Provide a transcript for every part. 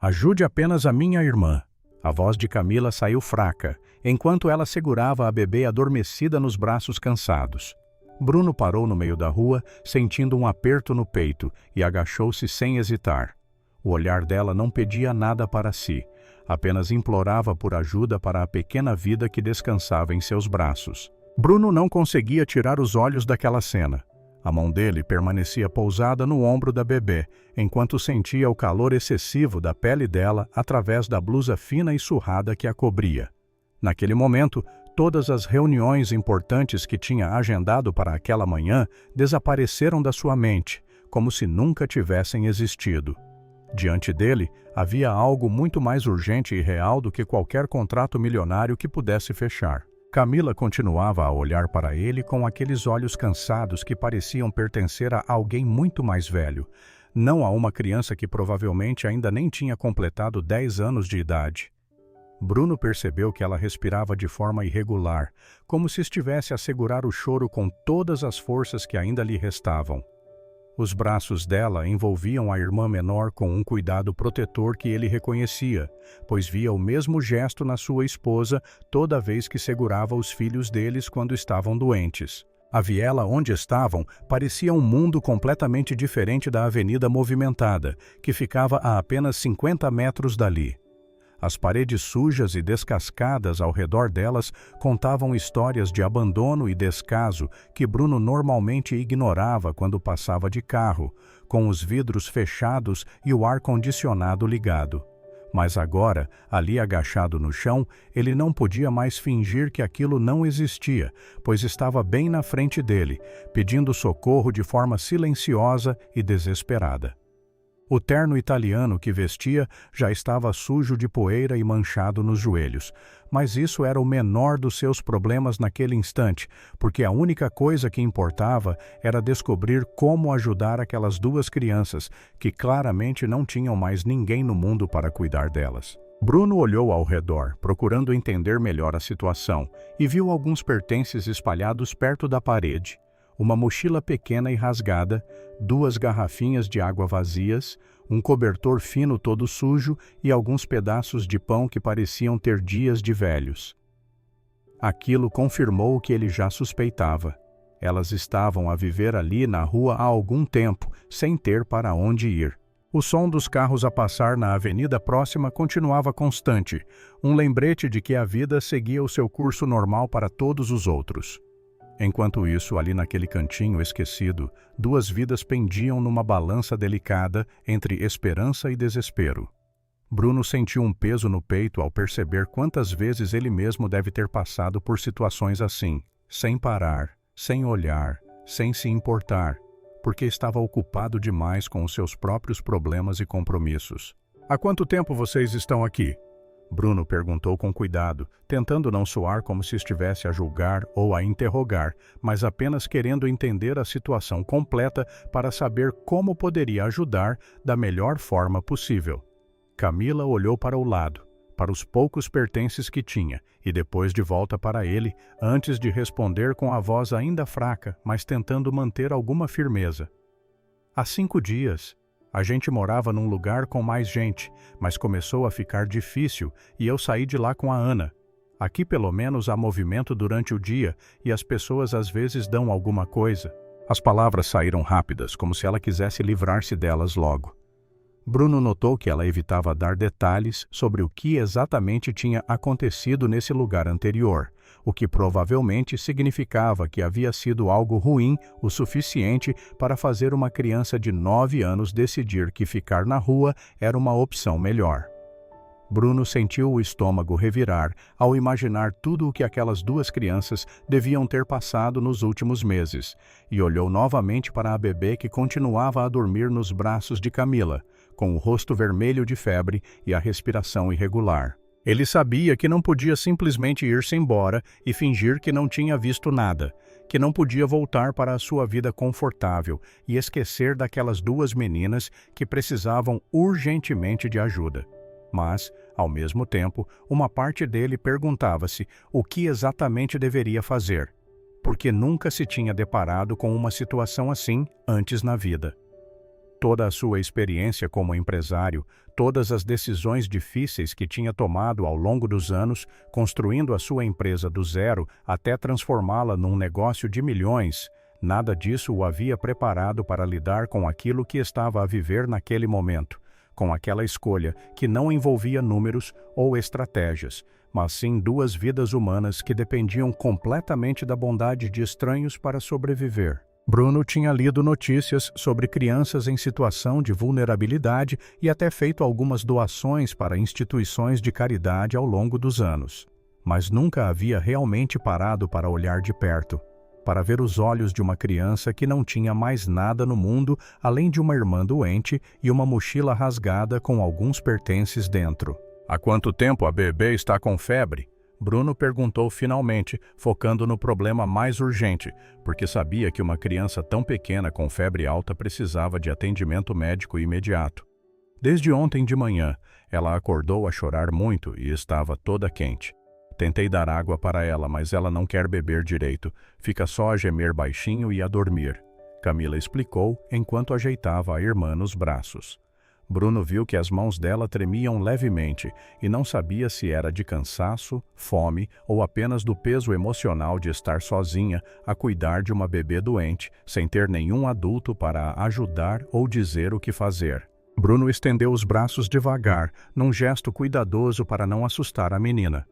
Ajude apenas a minha irmã. A voz de Camila saiu fraca, enquanto ela segurava a bebê adormecida nos braços cansados. Bruno parou no meio da rua, sentindo um aperto no peito, e agachou-se sem hesitar. O olhar dela não pedia nada para si, apenas implorava por ajuda para a pequena vida que descansava em seus braços. Bruno não conseguia tirar os olhos daquela cena. A mão dele permanecia pousada no ombro da bebê, enquanto sentia o calor excessivo da pele dela através da blusa fina e surrada que a cobria. Naquele momento, todas as reuniões importantes que tinha agendado para aquela manhã desapareceram da sua mente, como se nunca tivessem existido. Diante dele, havia algo muito mais urgente e real do que qualquer contrato milionário que pudesse fechar. Camila continuava a olhar para ele com aqueles olhos cansados que pareciam pertencer a alguém muito mais velho, não a uma criança que provavelmente ainda nem tinha completado 10 anos de idade. Bruno percebeu que ela respirava de forma irregular, como se estivesse a segurar o choro com todas as forças que ainda lhe restavam. Os braços dela envolviam a irmã menor com um cuidado protetor que ele reconhecia, pois via o mesmo gesto na sua esposa toda vez que segurava os filhos deles quando estavam doentes. A viela onde estavam parecia um mundo completamente diferente da avenida movimentada, que ficava a apenas 50 metros dali. As paredes sujas e descascadas ao redor delas contavam histórias de abandono e descaso que Bruno normalmente ignorava quando passava de carro, com os vidros fechados e o ar-condicionado ligado. Mas agora, ali agachado no chão, ele não podia mais fingir que aquilo não existia, pois estava bem na frente dele, pedindo socorro de forma silenciosa e desesperada. O terno italiano que vestia já estava sujo de poeira e manchado nos joelhos, mas isso era o menor dos seus problemas naquele instante, porque a única coisa que importava era descobrir como ajudar aquelas duas crianças, que claramente não tinham mais ninguém no mundo para cuidar delas. Bruno olhou ao redor, procurando entender melhor a situação, e viu alguns pertences espalhados perto da parede. Uma mochila pequena e rasgada, 2 garrafinhas de água vazias, um cobertor fino todo sujo e alguns pedaços de pão que pareciam ter dias de velhos. Aquilo confirmou o que ele já suspeitava. Elas estavam a viver ali na rua há algum tempo, sem ter para onde ir. O som dos carros a passar na avenida próxima continuava constante, um lembrete de que a vida seguia o seu curso normal para todos os outros. Enquanto isso, ali naquele cantinho esquecido, 2 vidas pendiam numa balança delicada entre esperança e desespero. Bruno sentiu um peso no peito ao perceber quantas vezes ele mesmo deve ter passado por situações assim, sem parar, sem olhar, sem se importar, porque estava ocupado demais com os seus próprios problemas e compromissos. "Há quanto tempo vocês estão aqui?" Bruno perguntou com cuidado, tentando não soar como se estivesse a julgar ou a interrogar, mas apenas querendo entender a situação completa para saber como poderia ajudar da melhor forma possível. Camila olhou para o lado, para os poucos pertences que tinha, e depois de volta para ele, antes de responder com a voz ainda fraca, mas tentando manter alguma firmeza. "Há 5 dias. A gente morava num lugar com mais gente, mas começou a ficar difícil e eu saí de lá com a Ana. Aqui pelo menos há movimento durante o dia e as pessoas às vezes dão alguma coisa." As palavras saíram rápidas, como se ela quisesse livrar-se delas logo. Bruno notou que ela evitava dar detalhes sobre o que exatamente tinha acontecido nesse lugar anterior, o que provavelmente significava que havia sido algo ruim o suficiente para fazer uma criança de 9 anos decidir que ficar na rua era uma opção melhor. Bruno sentiu o estômago revirar ao imaginar tudo o que aquelas 2 crianças deviam ter passado nos últimos meses, e olhou novamente para a bebê que continuava a dormir nos braços de Camila, com o rosto vermelho de febre e a respiração irregular. Ele sabia que não podia simplesmente ir-se embora e fingir que não tinha visto nada, que não podia voltar para a sua vida confortável e esquecer daquelas 2 meninas que precisavam urgentemente de ajuda. Mas, ao mesmo tempo, uma parte dele perguntava-se o que exatamente deveria fazer, porque nunca se tinha deparado com uma situação assim antes na vida. Toda a sua experiência como empresário, todas as decisões difíceis que tinha tomado ao longo dos anos, construindo a sua empresa do zero até transformá-la num negócio de milhões, nada disso o havia preparado para lidar com aquilo que estava a viver naquele momento, com aquela escolha que não envolvia números ou estratégias, mas sim duas vidas humanas que dependiam completamente da bondade de estranhos para sobreviver. Bruno tinha lido notícias sobre crianças em situação de vulnerabilidade e até feito algumas doações para instituições de caridade ao longo dos anos. Mas nunca havia realmente parado para olhar de perto, para ver os olhos de uma criança que não tinha mais nada no mundo além de uma irmã doente e uma mochila rasgada com alguns pertences dentro. "Há quanto tempo a bebê está com febre?" Bruno perguntou finalmente, focando no problema mais urgente, porque sabia que uma criança tão pequena com febre alta precisava de atendimento médico imediato. "Desde ontem de manhã, ela acordou a chorar muito e estava toda quente. Tentei dar água para ela, mas ela não quer beber direito, fica só a gemer baixinho e a dormir", Camila explicou enquanto ajeitava a irmã nos braços. Bruno viu que as mãos dela tremiam levemente e não sabia se era de cansaço, fome ou apenas do peso emocional de estar sozinha a cuidar de uma bebê doente, sem ter nenhum adulto para a ajudar ou dizer o que fazer. Bruno estendeu os braços devagar, num gesto cuidadoso para não assustar a menina.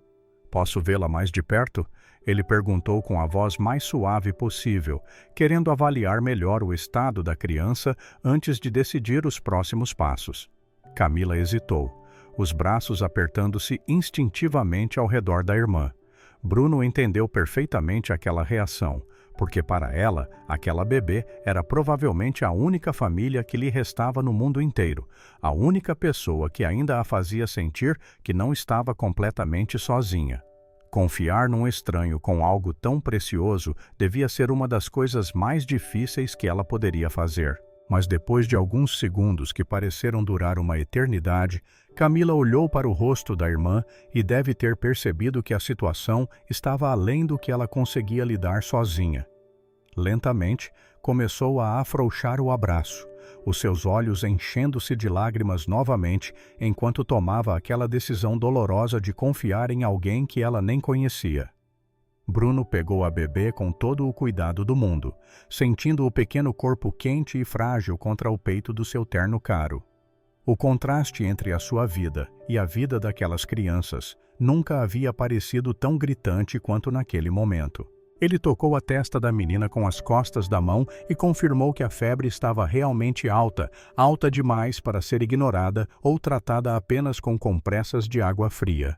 "Posso vê-la mais de perto?" Ele perguntou com a voz mais suave possível, querendo avaliar melhor o estado da criança antes de decidir os próximos passos. Camila hesitou, os braços apertando-se instintivamente ao redor da irmã. Bruno entendeu perfeitamente aquela reação, porque para ela, aquela bebê era provavelmente a única família que lhe restava no mundo inteiro, a única pessoa que ainda a fazia sentir que não estava completamente sozinha. Confiar num estranho com algo tão precioso devia ser uma das coisas mais difíceis que ela poderia fazer. Mas depois de alguns segundos que pareceram durar uma eternidade, Camila olhou para o rosto da irmã e deve ter percebido que a situação estava além do que ela conseguia lidar sozinha. Lentamente, começou a afrouxar o abraço, os seus olhos enchendo-se de lágrimas novamente enquanto tomava aquela decisão dolorosa de confiar em alguém que ela nem conhecia. Bruno pegou a bebê com todo o cuidado do mundo, sentindo o pequeno corpo quente e frágil contra o peito do seu terno caro. O contraste entre a sua vida e a vida daquelas crianças nunca havia parecido tão gritante quanto naquele momento. Ele tocou a testa da menina com as costas da mão e confirmou que a febre estava realmente alta, alta demais para ser ignorada ou tratada apenas com compressas de água fria.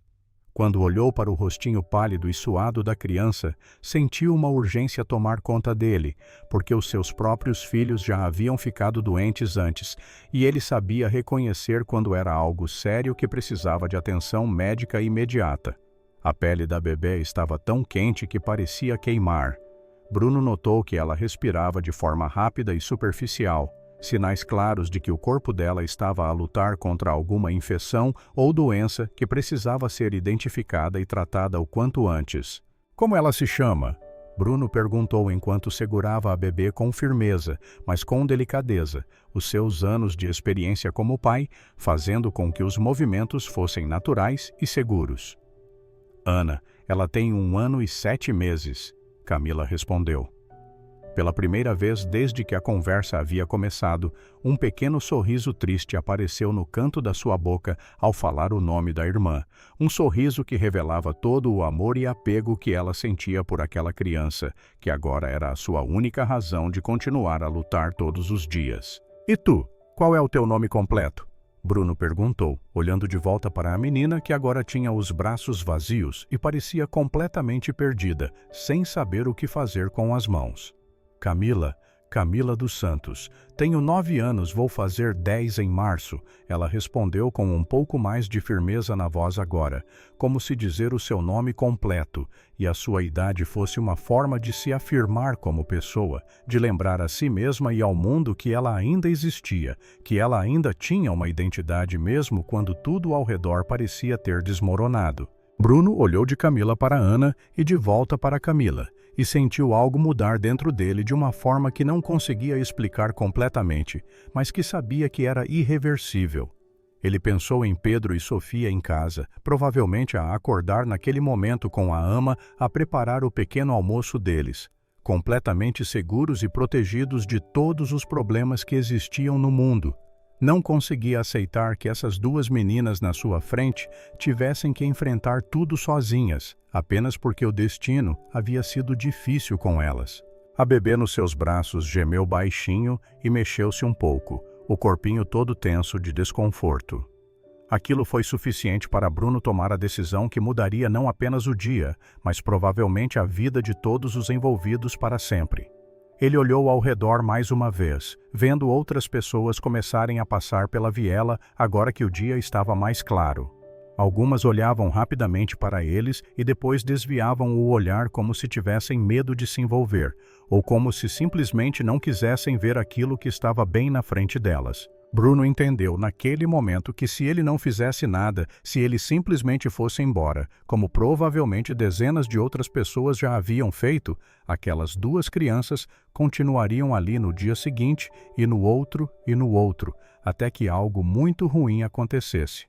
Quando olhou para o rostinho pálido e suado da criança, sentiu uma urgência tomar conta dele, porque os seus próprios filhos já haviam ficado doentes antes, e ele sabia reconhecer quando era algo sério que precisava de atenção médica imediata. A pele da bebê estava tão quente que parecia queimar. Bruno notou que ela respirava de forma rápida e superficial, sinais claros de que o corpo dela estava a lutar contra alguma infecção ou doença que precisava ser identificada e tratada o quanto antes. "Como ela se chama?" Bruno perguntou enquanto segurava a bebê com firmeza, mas com delicadeza, os seus anos de experiência como pai fazendo com que os movimentos fossem naturais e seguros. "Ana, ela tem 1 ano e 7 meses", Camila respondeu. Pela primeira vez desde que a conversa havia começado, um pequeno sorriso triste apareceu no canto da sua boca ao falar o nome da irmã, um sorriso que revelava todo o amor e apego que ela sentia por aquela criança, que agora era a sua única razão de continuar a lutar todos os dias. "E tu, qual é o teu nome completo?" Bruno perguntou, olhando de volta para a menina que agora tinha os braços vazios e parecia completamente perdida, sem saber o que fazer com as mãos. Camila dos Santos. Tenho 9 anos, vou fazer 10 em março", ela respondeu com um pouco mais de firmeza na voz agora, como se dizer o seu nome completo e a sua idade fosse uma forma de se afirmar como pessoa, de lembrar a si mesma e ao mundo que ela ainda existia, que ela ainda tinha uma identidade mesmo quando tudo ao redor parecia ter desmoronado. Bruno olhou de Camila para Ana e de volta para Camila, e sentiu algo mudar dentro dele de uma forma que não conseguia explicar completamente, mas que sabia que era irreversível. Ele pensou em Pedro e Sofia em casa, provavelmente a acordar naquele momento com a ama a preparar o pequeno almoço deles, completamente seguros e protegidos de todos os problemas que existiam no mundo. Não conseguia aceitar que essas duas meninas na sua frente tivessem que enfrentar tudo sozinhas, apenas porque o destino havia sido difícil com elas. A bebê nos seus braços gemeu baixinho e mexeu-se um pouco, o corpinho todo tenso de desconforto. Aquilo foi suficiente para Bruno tomar a decisão que mudaria não apenas o dia, mas provavelmente a vida de todos os envolvidos para sempre. Ele olhou ao redor mais uma vez, vendo outras pessoas começarem a passar pela viela agora que o dia estava mais claro. Algumas olhavam rapidamente para eles e depois desviavam o olhar como se tivessem medo de se envolver, ou como se simplesmente não quisessem ver aquilo que estava bem na frente delas. Bruno entendeu naquele momento que se ele não fizesse nada, se ele simplesmente fosse embora, como provavelmente dezenas de outras pessoas já haviam feito, aquelas duas crianças continuariam ali no dia seguinte e no outro, até que algo muito ruim acontecesse.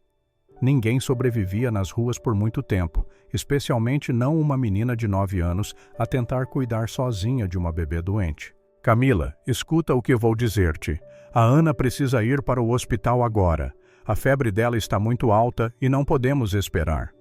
Ninguém sobrevivia nas ruas por muito tempo, especialmente não uma menina de 9 anos a tentar cuidar sozinha de uma bebê doente. Camila, escuta o que vou dizer-te. A Ana precisa ir para o hospital agora. A febre dela está muito alta e não podemos esperar.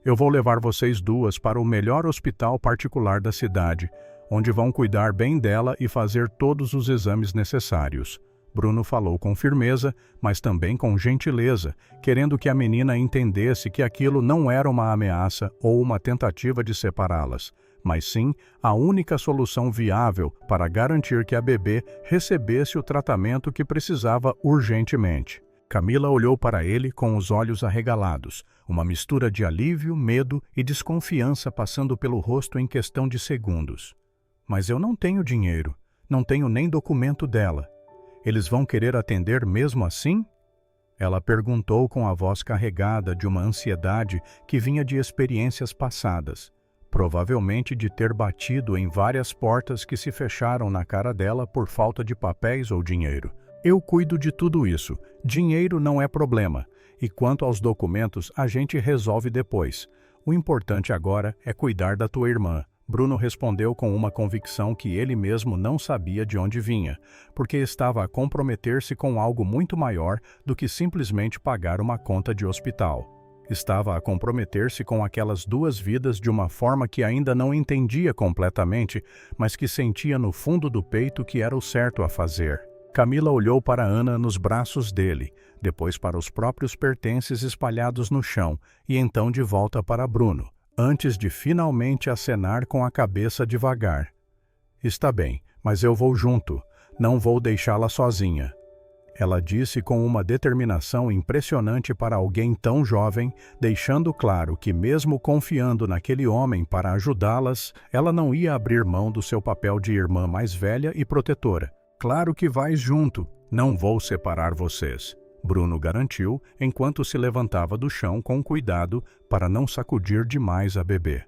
Eu vou levar vocês duas para o melhor hospital particular da cidade, onde vão cuidar bem dela e fazer todos os exames necessários. Bruno falou com firmeza, mas também com gentileza, querendo que a menina entendesse que aquilo não era uma ameaça ou uma tentativa de separá-las, mas sim a única solução viável para garantir que a bebê recebesse o tratamento que precisava urgentemente. Camila olhou para ele com os olhos arregalados, uma mistura de alívio, medo e desconfiança passando pelo rosto em questão de segundos. Mas eu não tenho dinheiro, não tenho nem documento dela. Eles vão querer atender mesmo assim? Ela perguntou com a voz carregada de uma ansiedade que vinha de experiências passadas, provavelmente de ter batido em várias portas que se fecharam na cara dela por falta de papéis ou dinheiro. Eu cuido de tudo isso. Dinheiro não é problema. E quanto aos documentos, a gente resolve depois. O importante agora é cuidar da tua irmã. Bruno respondeu com uma convicção que ele mesmo não sabia de onde vinha, porque estava a comprometer-se com algo muito maior do que simplesmente pagar uma conta de hospital. Estava a comprometer-se com aquelas duas vidas de uma forma que ainda não entendia completamente, mas que sentia no fundo do peito que era o certo a fazer. Camila olhou para Ana nos braços dele, depois para os próprios pertences espalhados no chão e então de volta para Bruno, antes de finalmente acenar com a cabeça devagar. Está bem, mas eu vou junto. Não vou deixá-la sozinha. Ela disse com uma determinação impressionante para alguém tão jovem, deixando claro que mesmo confiando naquele homem para ajudá-las, ela não ia abrir mão do seu papel de irmã mais velha e protetora. Claro que vais junto. Não vou separar vocês. Bruno garantiu, enquanto se levantava do chão com cuidado para não sacudir demais a bebê.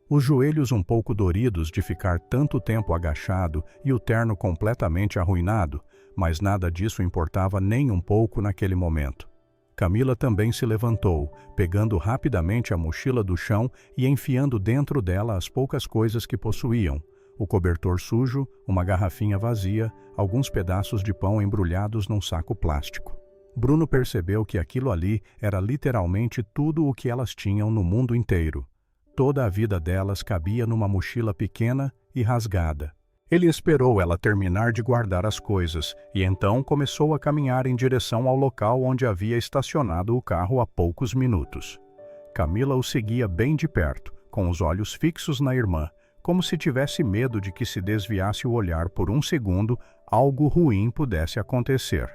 Os joelhos um pouco doridos de ficar tanto tempo agachado e o terno completamente arruinado, mas nada disso importava nem um pouco naquele momento. Camila também se levantou, pegando rapidamente a mochila do chão e enfiando dentro dela as poucas coisas que possuíam: o cobertor sujo, uma garrafinha vazia, alguns pedaços de pão embrulhados num saco plástico. Bruno percebeu que aquilo ali era literalmente tudo o que elas tinham no mundo inteiro. Toda a vida delas cabia numa mochila pequena e rasgada. Ele esperou ela terminar de guardar as coisas e então começou a caminhar em direção ao local onde havia estacionado o carro há poucos minutos. Camila o seguia bem de perto, com os olhos fixos na irmã, como se tivesse medo de que, se desviasse o olhar por um segundo, algo ruim pudesse acontecer.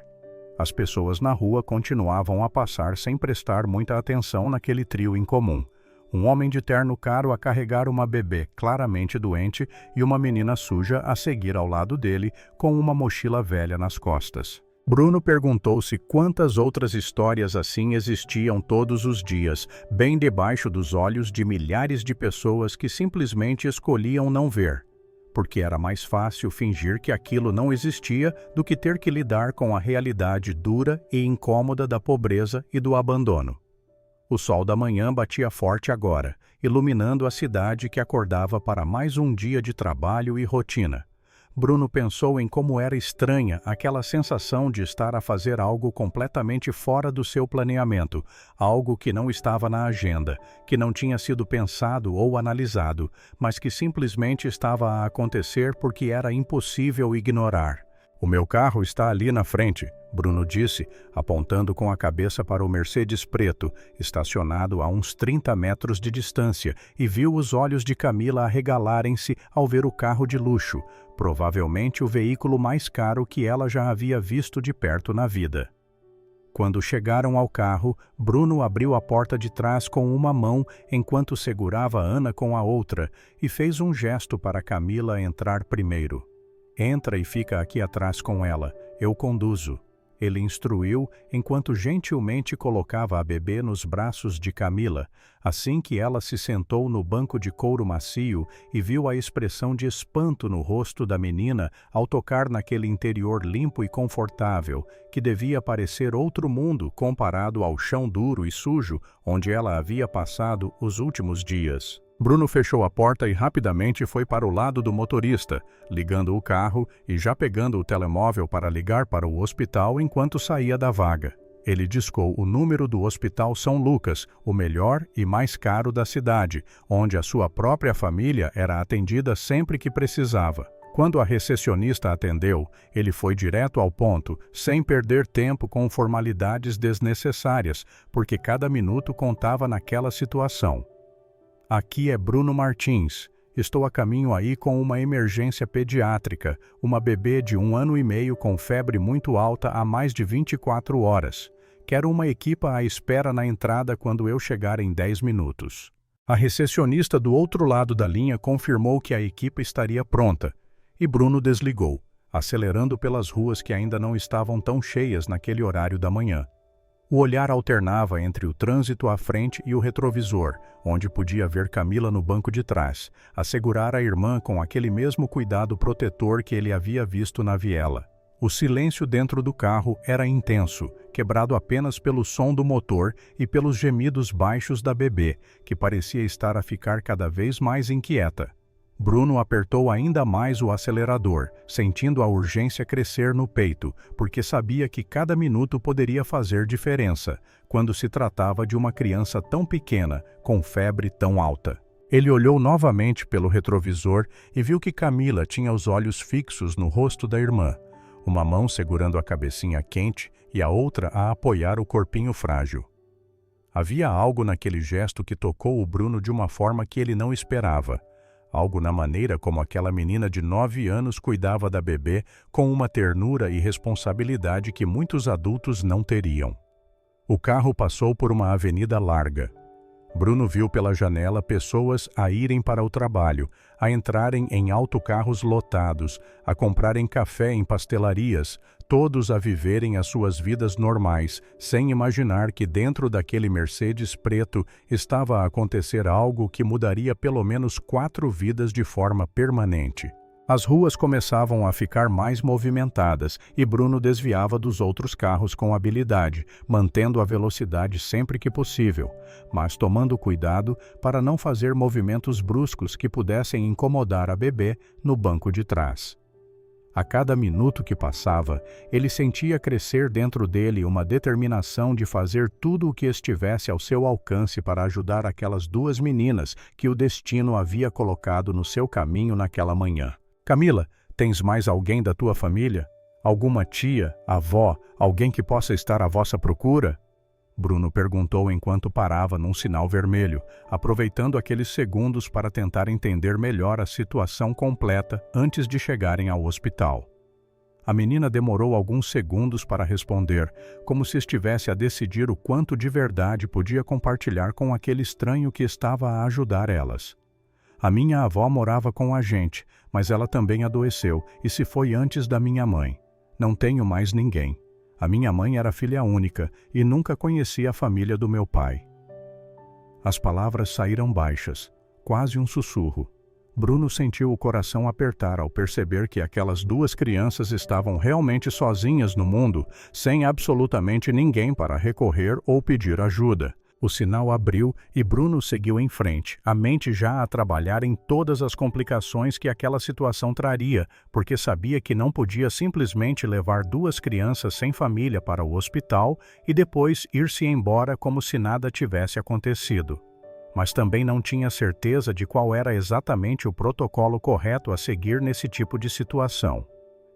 As pessoas na rua continuavam a passar sem prestar muita atenção naquele trio incomum. Um homem de terno caro a carregar uma bebê claramente doente e uma menina suja a seguir ao lado dele com uma mochila velha nas costas. Bruno perguntou-se quantas outras histórias assim existiam todos os dias, bem debaixo dos olhos de milhares de pessoas que simplesmente escolhiam não ver. porque era mais fácil fingir que aquilo não existia do que ter que lidar com a realidade dura e incômoda da pobreza e do abandono. O sol da manhã batia forte agora, iluminando a cidade que acordava para mais um dia de trabalho e rotina. Bruno pensou em como era estranha aquela sensação de estar a fazer algo completamente fora do seu planeamento, algo que não estava na agenda, que não tinha sido pensado ou analisado, mas que simplesmente estava a acontecer porque era impossível ignorar. "O meu carro está ali na frente", Bruno disse, apontando com a cabeça para o Mercedes preto, estacionado a uns 30 metros de distância, e viu os olhos de Camila arregalarem-se ao ver o carro de luxo, provavelmente o veículo mais caro que ela já havia visto de perto na vida. Quando chegaram ao carro, Bruno abriu a porta de trás com uma mão enquanto segurava Ana com a outra e fez um gesto para Camila entrar primeiro. "Entra e fica aqui atrás com ela, eu conduzo", ele instruiu enquanto gentilmente colocava a bebê nos braços de Camila, assim que ela se sentou no banco de couro macio e viu a expressão de espanto no rosto da menina ao tocar naquele interior limpo e confortável, que devia parecer outro mundo comparado ao chão duro e sujo onde ela havia passado os últimos dias. Bruno fechou a porta e rapidamente foi para o lado do motorista, ligando o carro e já pegando o telemóvel para ligar para o hospital enquanto saía da vaga. Ele discou o número do Hospital São Lucas, o melhor e mais caro da cidade, onde a sua própria família era atendida sempre que precisava. Quando a recepcionista atendeu, ele foi direto ao ponto, sem perder tempo com formalidades desnecessárias, porque cada minuto contava naquela situação. "Aqui é Bruno Martins. Estou a caminho aí com uma emergência pediátrica, uma bebê de 1 ano e meio com febre muito alta há mais de 24 horas. Quero uma equipa à espera na entrada quando eu chegar em 10 minutos. A recepcionista do outro lado da linha confirmou que a equipa estaria pronta, e Bruno desligou, acelerando pelas ruas que ainda não estavam tão cheias naquele horário da manhã. O olhar alternava entre o trânsito à frente e o retrovisor, onde podia ver Camila no banco de trás, a segurar a irmã com aquele mesmo cuidado protetor que ele havia visto na viela. O silêncio dentro do carro era intenso, quebrado apenas pelo som do motor e pelos gemidos baixos da bebê, que parecia estar a ficar cada vez mais inquieta. Bruno apertou ainda mais o acelerador, sentindo a urgência crescer no peito, porque sabia que cada minuto poderia fazer diferença, quando se tratava de uma criança tão pequena, com febre tão alta. Ele olhou novamente pelo retrovisor e viu que Camila tinha os olhos fixos no rosto da irmã, uma mão segurando a cabecinha quente e a outra a apoiar o corpinho frágil. Havia algo naquele gesto que tocou o Bruno de uma forma que ele não esperava. Algo na maneira como aquela menina de 9 anos cuidava da bebê com uma ternura e responsabilidade que muitos adultos não teriam. O carro passou por uma avenida larga. Bruno viu pela janela pessoas a irem para o trabalho, a entrarem em autocarros lotados, a comprarem café em pastelarias, todos a viverem as suas vidas normais, sem imaginar que dentro daquele Mercedes preto estava a acontecer algo que mudaria pelo menos 4 vidas de forma permanente. As ruas começavam a ficar mais movimentadas e Bruno desviava dos outros carros com habilidade, mantendo a velocidade sempre que possível, mas tomando cuidado para não fazer movimentos bruscos que pudessem incomodar a bebê no banco de trás. A cada minuto que passava, ele sentia crescer dentro dele uma determinação de fazer tudo o que estivesse ao seu alcance para ajudar aquelas 2 meninas que o destino havia colocado no seu caminho naquela manhã. "Camila, tens mais alguém da tua família? Alguma tia, avó, alguém que possa estar à vossa procura?" Bruno perguntou enquanto parava num sinal vermelho, aproveitando aqueles segundos para tentar entender melhor a situação completa antes de chegarem ao hospital. A menina demorou alguns segundos para responder, como se estivesse a decidir o quanto de verdade podia compartilhar com aquele estranho que estava a ajudar elas. "A minha avó morava com a gente, mas ela também adoeceu e se foi antes da minha mãe. Não tenho mais ninguém. A minha mãe era filha única e nunca conhecia a família do meu pai." As palavras saíram baixas, quase um sussurro. Bruno sentiu o coração apertar ao perceber que aquelas duas crianças estavam realmente sozinhas no mundo, sem absolutamente ninguém para recorrer ou pedir ajuda. O sinal abriu e Bruno seguiu em frente, a mente já a trabalhar em todas as complicações que aquela situação traria, porque sabia que não podia simplesmente levar duas crianças sem família para o hospital e depois ir-se embora como se nada tivesse acontecido. Mas também não tinha certeza de qual era exatamente o protocolo correto a seguir nesse tipo de situação.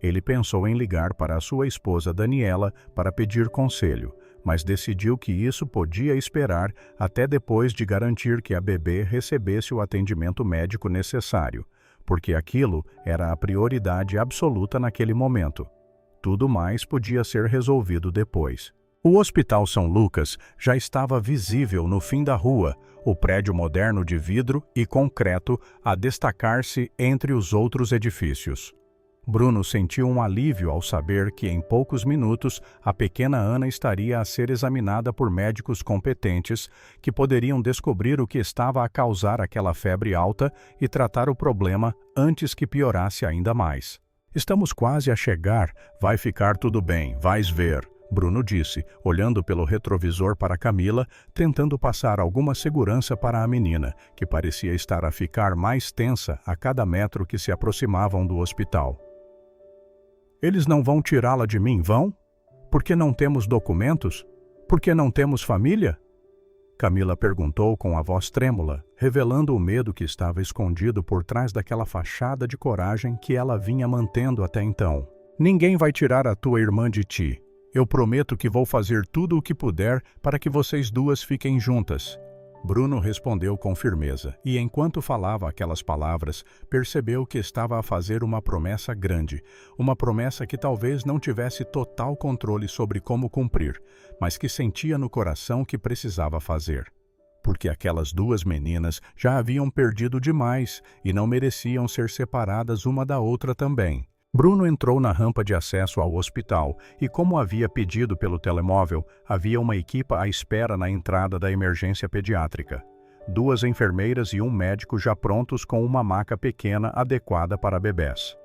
Ele pensou em ligar para a sua esposa Daniela para pedir conselho, mas decidiu que isso podia esperar até depois de garantir que a bebê recebesse o atendimento médico necessário, porque aquilo era a prioridade absoluta naquele momento. Tudo mais podia ser resolvido depois. O Hospital São Lucas já estava visível no fim da rua, o prédio moderno de vidro e concreto a destacar-se entre os outros edifícios. Bruno sentiu um alívio ao saber que em poucos minutos a pequena Ana estaria a ser examinada por médicos competentes que poderiam descobrir o que estava a causar aquela febre alta e tratar o problema antes que piorasse ainda mais. "Estamos quase a chegar, vai ficar tudo bem, vais ver", Bruno disse, olhando pelo retrovisor para Camila, tentando passar alguma segurança para a menina, que parecia estar a ficar mais tensa a cada metro que se aproximavam do hospital. "Eles não vão tirá-la de mim, vão? Porque não temos documentos? Porque não temos família?" Camila perguntou com a voz trêmula, revelando o medo que estava escondido por trás daquela fachada de coragem que ela vinha mantendo até então. "Ninguém vai tirar a tua irmã de ti. Eu prometo que vou fazer tudo o que puder para que vocês duas fiquem juntas." Bruno respondeu com firmeza, e enquanto falava aquelas palavras, percebeu que estava a fazer uma promessa grande, uma promessa que talvez não tivesse total controle sobre como cumprir, mas que sentia no coração que precisava fazer. Porque aquelas duas meninas já haviam perdido demais e não mereciam ser separadas uma da outra também. Bruno entrou na rampa de acesso ao hospital e, como havia pedido pelo telemóvel, havia uma equipa à espera na entrada da emergência pediátrica. 2 enfermeiras e um médico já prontos com uma maca pequena adequada para bebés.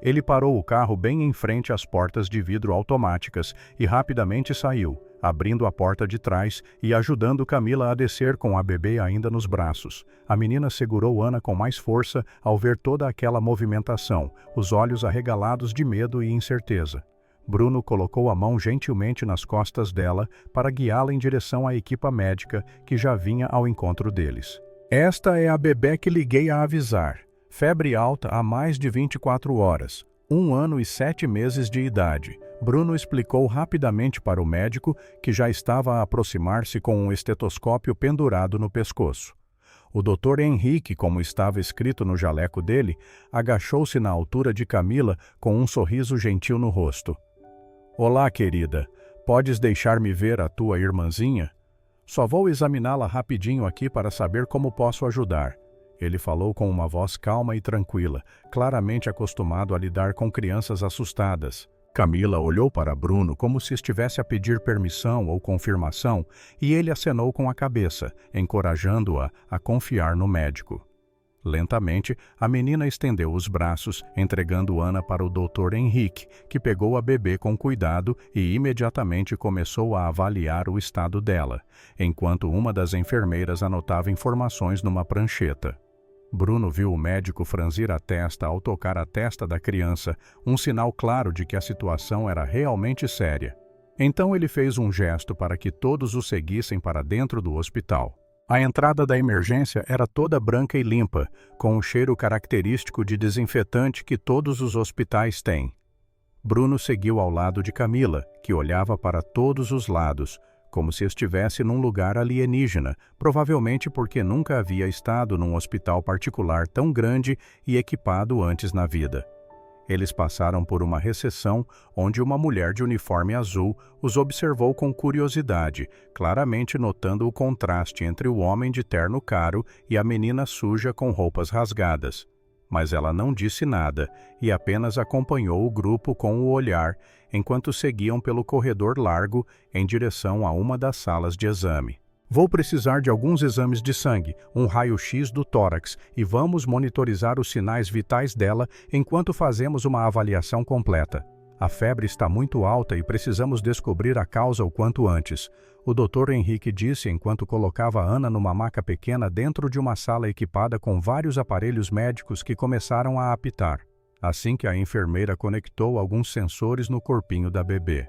Ele parou o carro bem em frente às portas de vidro automáticas e rapidamente saiu, abrindo a porta de trás e ajudando Camila a descer com a bebê ainda nos braços. A menina segurou Ana com mais força ao ver toda aquela movimentação, os olhos arregalados de medo e incerteza. Bruno colocou a mão gentilmente nas costas dela para guiá-la em direção à equipa médica que já vinha ao encontro deles. "Esta é a bebê que liguei a avisar. Febre alta há mais de 24 horas. 1 ano e 7 meses de idade." Bruno explicou rapidamente para o médico, que já estava a aproximar-se com um estetoscópio pendurado no pescoço. O Dr. Henrique, como estava escrito no jaleco dele, agachou-se na altura de Camila com um sorriso gentil no rosto. "Olá, querida. Podes deixar-me ver a tua irmãzinha? Só vou examiná-la rapidinho aqui para saber como posso ajudar." Ele falou com uma voz calma e tranquila, claramente acostumado a lidar com crianças assustadas. Camila olhou para Bruno como se estivesse a pedir permissão ou confirmação, e ele acenou com a cabeça, encorajando-a a confiar no médico. Lentamente, a menina estendeu os braços, entregando Ana para o Dr. Henrique, que pegou a bebê com cuidado e imediatamente começou a avaliar o estado dela, enquanto uma das enfermeiras anotava informações numa prancheta. Bruno viu o médico franzir a testa ao tocar a testa da criança, um sinal claro de que a situação era realmente séria. Então ele fez um gesto para que todos o seguissem para dentro do hospital. A entrada da emergência era toda branca e limpa, com um cheiro característico de desinfetante que todos os hospitais têm. Bruno seguiu ao lado de Camila, que olhava para todos os lados, como se estivesse num lugar alienígena, provavelmente porque nunca havia estado num hospital particular tão grande e equipado antes na vida. Eles passaram por uma recepção onde uma mulher de uniforme azul os observou com curiosidade, claramente notando o contraste entre o homem de terno caro e a menina suja com roupas rasgadas. Mas ela não disse nada e apenas acompanhou o grupo com o olhar enquanto seguiam pelo corredor largo em direção a uma das salas de exame. Vou precisar de alguns exames de sangue, um raio-x do tórax e vamos monitorizar os sinais vitais dela enquanto fazemos uma avaliação completa. A febre está muito alta e precisamos descobrir a causa o quanto antes. O Dr. Henrique disse enquanto colocava Ana numa maca pequena dentro de uma sala equipada com vários aparelhos médicos que começaram a apitar, assim que a enfermeira conectou alguns sensores no corpinho da bebê.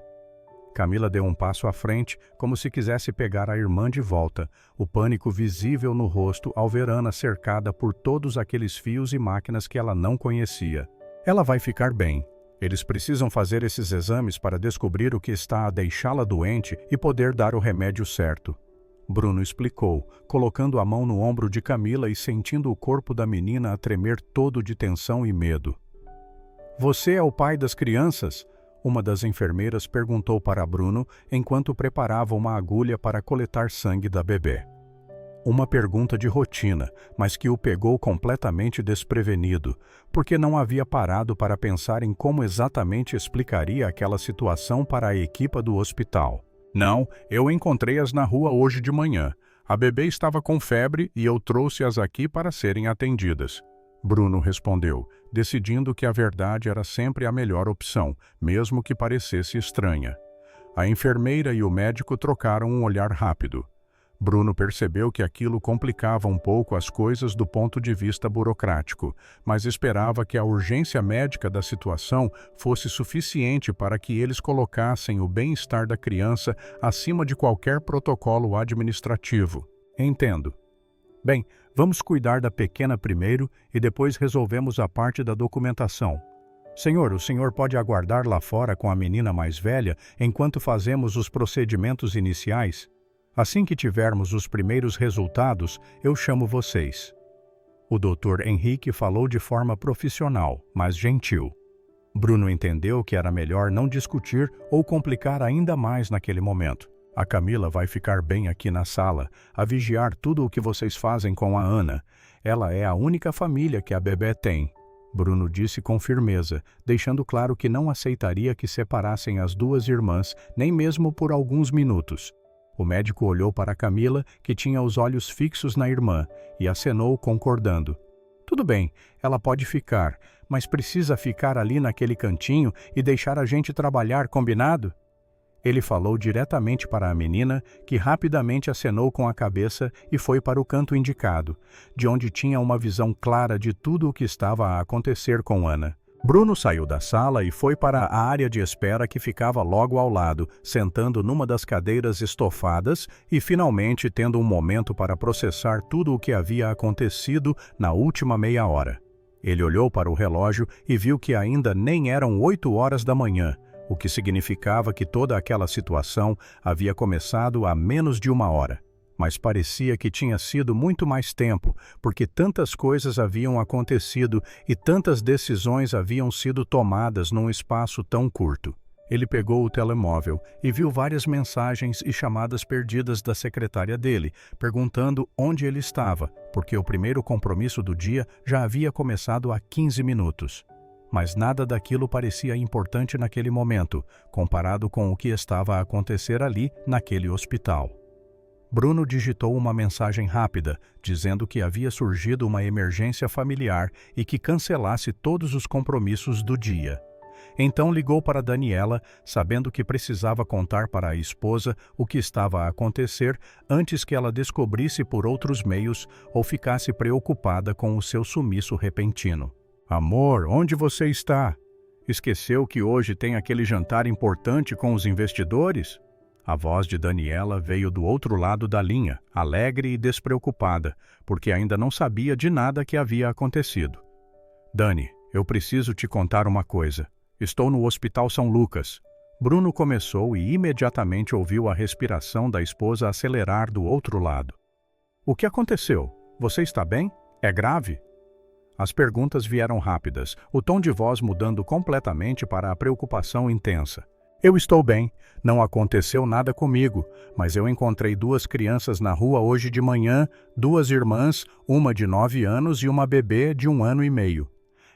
Camila deu um passo à frente, como se quisesse pegar a irmã de volta, o pânico visível no rosto ao ver Ana cercada por todos aqueles fios e máquinas que ela não conhecia. Ela vai ficar bem. Eles precisam fazer esses exames para descobrir o que está a deixá-la doente e poder dar o remédio certo. Bruno explicou, colocando a mão no ombro de Camila e sentindo o corpo da menina a tremer todo de tensão e medo. Você é o pai das crianças? Uma das enfermeiras perguntou para Bruno enquanto preparava uma agulha para coletar sangue da bebê. Uma pergunta de rotina, mas que o pegou completamente desprevenido, porque não havia parado para pensar em como exatamente explicaria aquela situação para a equipe do hospital. Não, eu encontrei-as na rua hoje de manhã. A bebê estava com febre e eu trouxe-as aqui para serem atendidas. Bruno respondeu, decidindo que a verdade era sempre a melhor opção, mesmo que parecesse estranha. A enfermeira e o médico trocaram um olhar rápido. Bruno percebeu que aquilo complicava um pouco as coisas do ponto de vista burocrático, mas esperava que a urgência médica da situação fosse suficiente para que eles colocassem o bem-estar da criança acima de qualquer protocolo administrativo. Entendo. Bem, vamos cuidar da pequena primeiro e depois resolvemos a parte da documentação. Senhor, o senhor pode aguardar lá fora com a menina mais velha enquanto fazemos os procedimentos iniciais? Assim que tivermos os primeiros resultados, eu chamo vocês. O Dr. Henrique falou de forma profissional, mas gentil. Bruno entendeu que era melhor não discutir ou complicar ainda mais naquele momento. A Camila vai ficar bem aqui na sala, a vigiar tudo o que vocês fazem com a Ana. Ela é a única família que a bebê tem. Bruno disse com firmeza, deixando claro que não aceitaria que separassem as duas irmãs, nem mesmo por alguns minutos. O médico olhou para Camila, que tinha os olhos fixos na irmã, e acenou concordando. Tudo bem, ela pode ficar, mas precisa ficar ali naquele cantinho e deixar a gente trabalhar, combinado? Ele falou diretamente para a menina, que rapidamente acenou com a cabeça e foi para o canto indicado, de onde tinha uma visão clara de tudo o que estava a acontecer com Ana. Bruno saiu da sala e foi para a área de espera que ficava logo ao lado, sentando numa das cadeiras estofadas e finalmente tendo um momento para processar tudo o que havia acontecido na última meia hora. Ele olhou para o relógio e viu que ainda nem eram 8 horas da manhã, o que significava que toda aquela situação havia começado há menos de 1 hora. Mas parecia que tinha sido muito mais tempo, porque tantas coisas haviam acontecido e tantas decisões haviam sido tomadas num espaço tão curto. Ele pegou o telemóvel e viu várias mensagens e chamadas perdidas da secretária dele, perguntando onde ele estava, porque o primeiro compromisso do dia já havia começado há 15 minutos. Mas nada daquilo parecia importante naquele momento, comparado com o que estava a acontecer ali, naquele hospital. Bruno digitou uma mensagem rápida, dizendo que havia surgido uma emergência familiar e que cancelasse todos os compromissos do dia. Então ligou para Daniela, sabendo que precisava contar para a esposa o que estava a acontecer antes que ela descobrisse por outros meios ou ficasse preocupada com o seu sumiço repentino. Amor, onde você está? Esqueceu que hoje tem aquele jantar importante com os investidores? A voz de Daniela veio do outro lado da linha, alegre e despreocupada, porque ainda não sabia de nada que havia acontecido. Dani, eu preciso te contar uma coisa. Estou no Hospital São Lucas. Bruno começou e imediatamente ouviu a respiração da esposa acelerar do outro lado. O que aconteceu? Você está bem? É grave? As perguntas vieram rápidas, o tom de voz mudando completamente para a preocupação intensa. Eu estou bem, não aconteceu nada comigo, mas eu encontrei 2 crianças na rua hoje de manhã, 2 irmãs, uma de 9 anos e uma bebê de 1 ano e meio.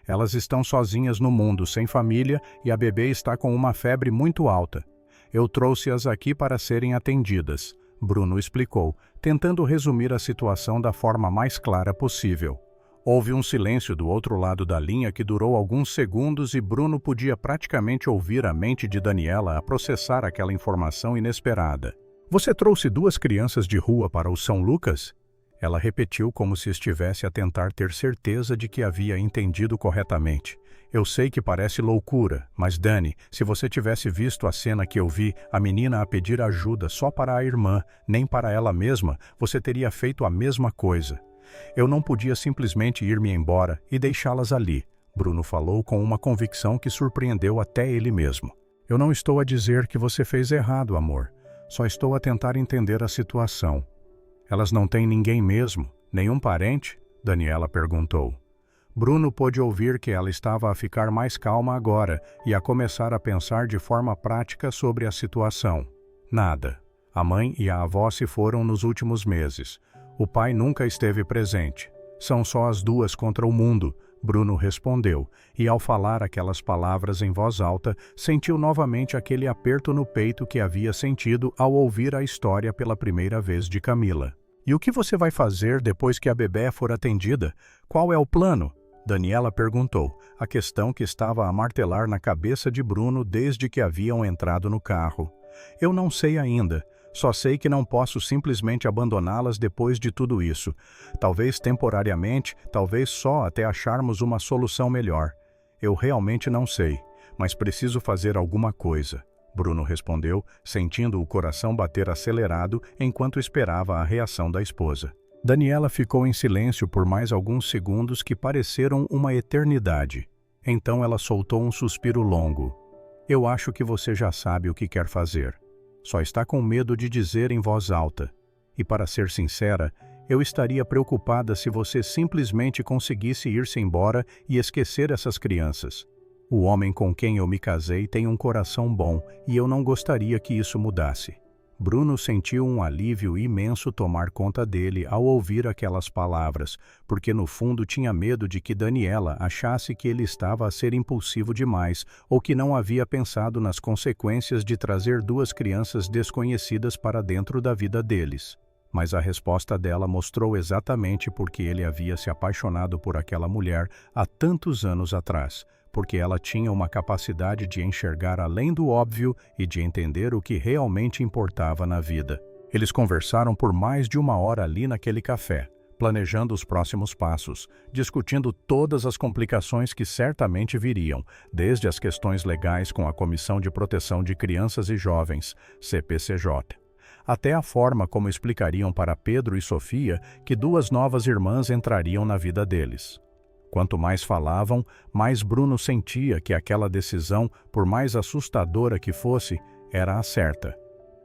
Elas estão sozinhas no mundo, sem família, e a bebê está com uma febre muito alta. Eu trouxe-as aqui para serem atendidas. Bruno explicou, tentando resumir a situação da forma mais clara possível. Houve um silêncio do outro lado da linha que durou alguns segundos e Bruno podia praticamente ouvir a mente de Daniela a processar aquela informação inesperada. Você trouxe 2 crianças de rua para o São Lucas? Ela repetiu como se estivesse a tentar ter certeza de que havia entendido corretamente. Eu sei que parece loucura, mas Dani, se você tivesse visto a cena que eu vi, a menina a pedir ajuda só para a irmã, nem para ela mesma, você teria feito a mesma coisa. Eu não podia simplesmente ir-me embora e deixá-las ali, Bruno falou com uma convicção que surpreendeu até ele mesmo. Eu não estou a dizer que você fez errado, amor. Só estou a tentar entender a situação. Elas não têm ninguém mesmo? Nenhum parente? Daniela perguntou. Bruno pôde ouvir que ela estava a ficar mais calma agora e a começar a pensar de forma prática sobre a situação. Nada. A mãe e a avó se foram nos últimos meses. O pai nunca esteve presente. São só as 2 contra o mundo, Bruno respondeu, e ao falar aquelas palavras em voz alta, sentiu novamente aquele aperto no peito que havia sentido ao ouvir a história pela primeira vez de Camila. E o que você vai fazer depois que a bebê for atendida? Qual é o plano? Daniela perguntou, a questão que estava a martelar na cabeça de Bruno desde que haviam entrado no carro. Eu não sei ainda. Só sei que não posso simplesmente abandoná-las depois de tudo isso. Talvez temporariamente, talvez só até acharmos uma solução melhor. Eu realmente não sei, mas preciso fazer alguma coisa. Bruno respondeu, sentindo o coração bater acelerado enquanto esperava a reação da esposa. Daniela ficou em silêncio por mais alguns segundos que pareceram uma eternidade. Então ela soltou um suspiro longo. Eu acho que você já sabe o que quer fazer. Só está com medo de dizer em voz alta. E para ser sincera, eu estaria preocupada se você simplesmente conseguisse ir-se embora e esquecer essas crianças. O homem com quem eu me casei tem um coração bom e eu não gostaria que isso mudasse. Bruno sentiu um alívio imenso tomar conta dele ao ouvir aquelas palavras, porque no fundo tinha medo de que Daniela achasse que ele estava a ser impulsivo demais ou que não havia pensado nas consequências de trazer 2 crianças desconhecidas para dentro da vida deles. Mas a resposta dela mostrou exatamente por que ele havia se apaixonado por aquela mulher há tantos anos atrás. Porque ela tinha uma capacidade de enxergar além do óbvio e de entender o que realmente importava na vida. Eles conversaram por mais de 1 hora ali naquele café, planejando os próximos passos, discutindo todas as complicações que certamente viriam, desde as questões legais com a Comissão de Proteção de Crianças e Jovens, CPCJ, até a forma como explicariam para Pedro e Sofia que 2 novas irmãs entrariam na vida deles. Quanto mais falavam, mais Bruno sentia que aquela decisão, por mais assustadora que fosse, era a certa.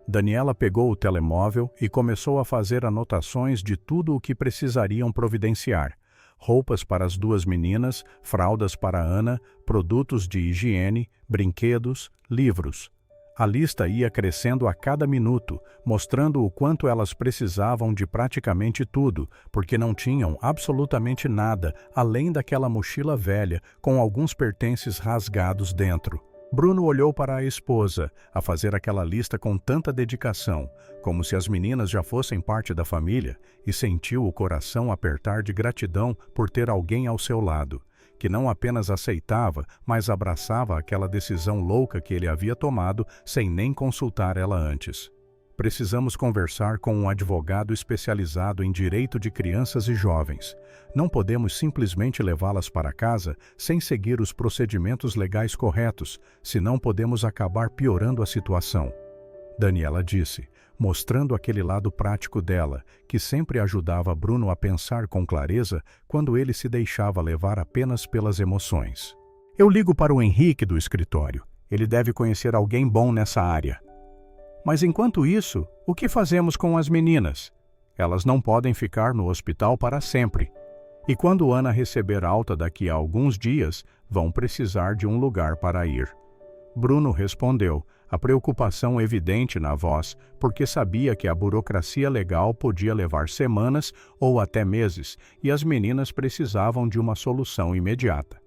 Daniela pegou o telemóvel e começou a fazer anotações de tudo o que precisariam providenciar. Roupas para as 2 meninas, fraldas para Ana, produtos de higiene, brinquedos, livros. A lista ia crescendo a cada minuto, mostrando o quanto elas precisavam de praticamente tudo, porque não tinham absolutamente nada além daquela mochila velha com alguns pertences rasgados dentro. Bruno olhou para a esposa, a fazer aquela lista com tanta dedicação, como se as meninas já fossem parte da família, e sentiu o coração apertar de gratidão por ter alguém ao seu lado, que não apenas aceitava, mas abraçava aquela decisão louca que ele havia tomado sem nem consultar ela antes. Precisamos conversar com um advogado especializado em direito de crianças e jovens. Não podemos simplesmente levá-las para casa sem seguir os procedimentos legais corretos, senão podemos acabar piorando a situação. Daniela disse, mostrando aquele lado prático dela, que sempre ajudava Bruno a pensar com clareza quando ele se deixava levar apenas pelas emoções. Eu ligo para o Henrique do escritório. Ele deve conhecer alguém bom nessa área. Mas enquanto isso, o que fazemos com as meninas? Elas não podem ficar no hospital para sempre. E quando Ana receber alta daqui a alguns dias, vão precisar de um lugar para ir. Bruno respondeu, a preocupação evidente na voz, porque sabia que a burocracia legal podia levar semanas ou até meses, e as meninas precisavam de uma solução imediata.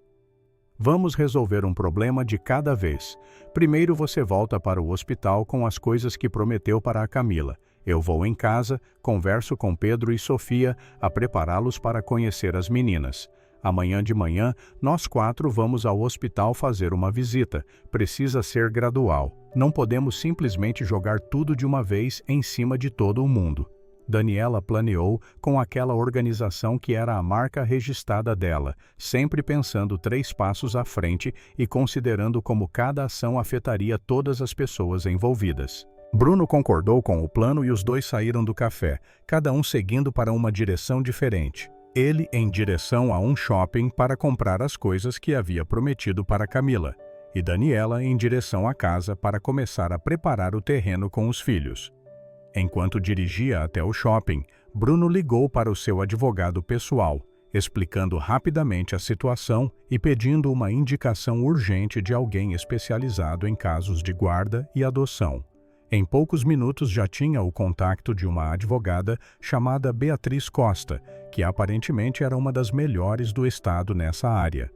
Vamos resolver um problema de cada vez. Primeiro você volta para o hospital com as coisas que prometeu para a Camila. Eu vou em casa, converso com Pedro e Sofia a prepará-los para conhecer as meninas. Amanhã de manhã, nós 4 vamos ao hospital fazer uma visita. Precisa ser gradual. Não podemos simplesmente jogar tudo de uma vez em cima de todo o mundo. Daniela planeou com aquela organização que era a marca registrada dela, sempre pensando 3 passos à frente e considerando como cada ação afetaria todas as pessoas envolvidas. Bruno concordou com o plano e os dois saíram do café, cada um seguindo para uma direção diferente. Ele em direção a um shopping para comprar as coisas que havia prometido para Camila, e Daniela em direção à casa para começar a preparar o terreno com os filhos. Enquanto dirigia até o shopping, Bruno ligou para o seu advogado pessoal, explicando rapidamente a situação e pedindo uma indicação urgente de alguém especializado em casos de guarda e adoção. Em poucos minutos já tinha o contato de uma advogada chamada Beatriz Costa, que aparentemente era uma das melhores do estado nessa área.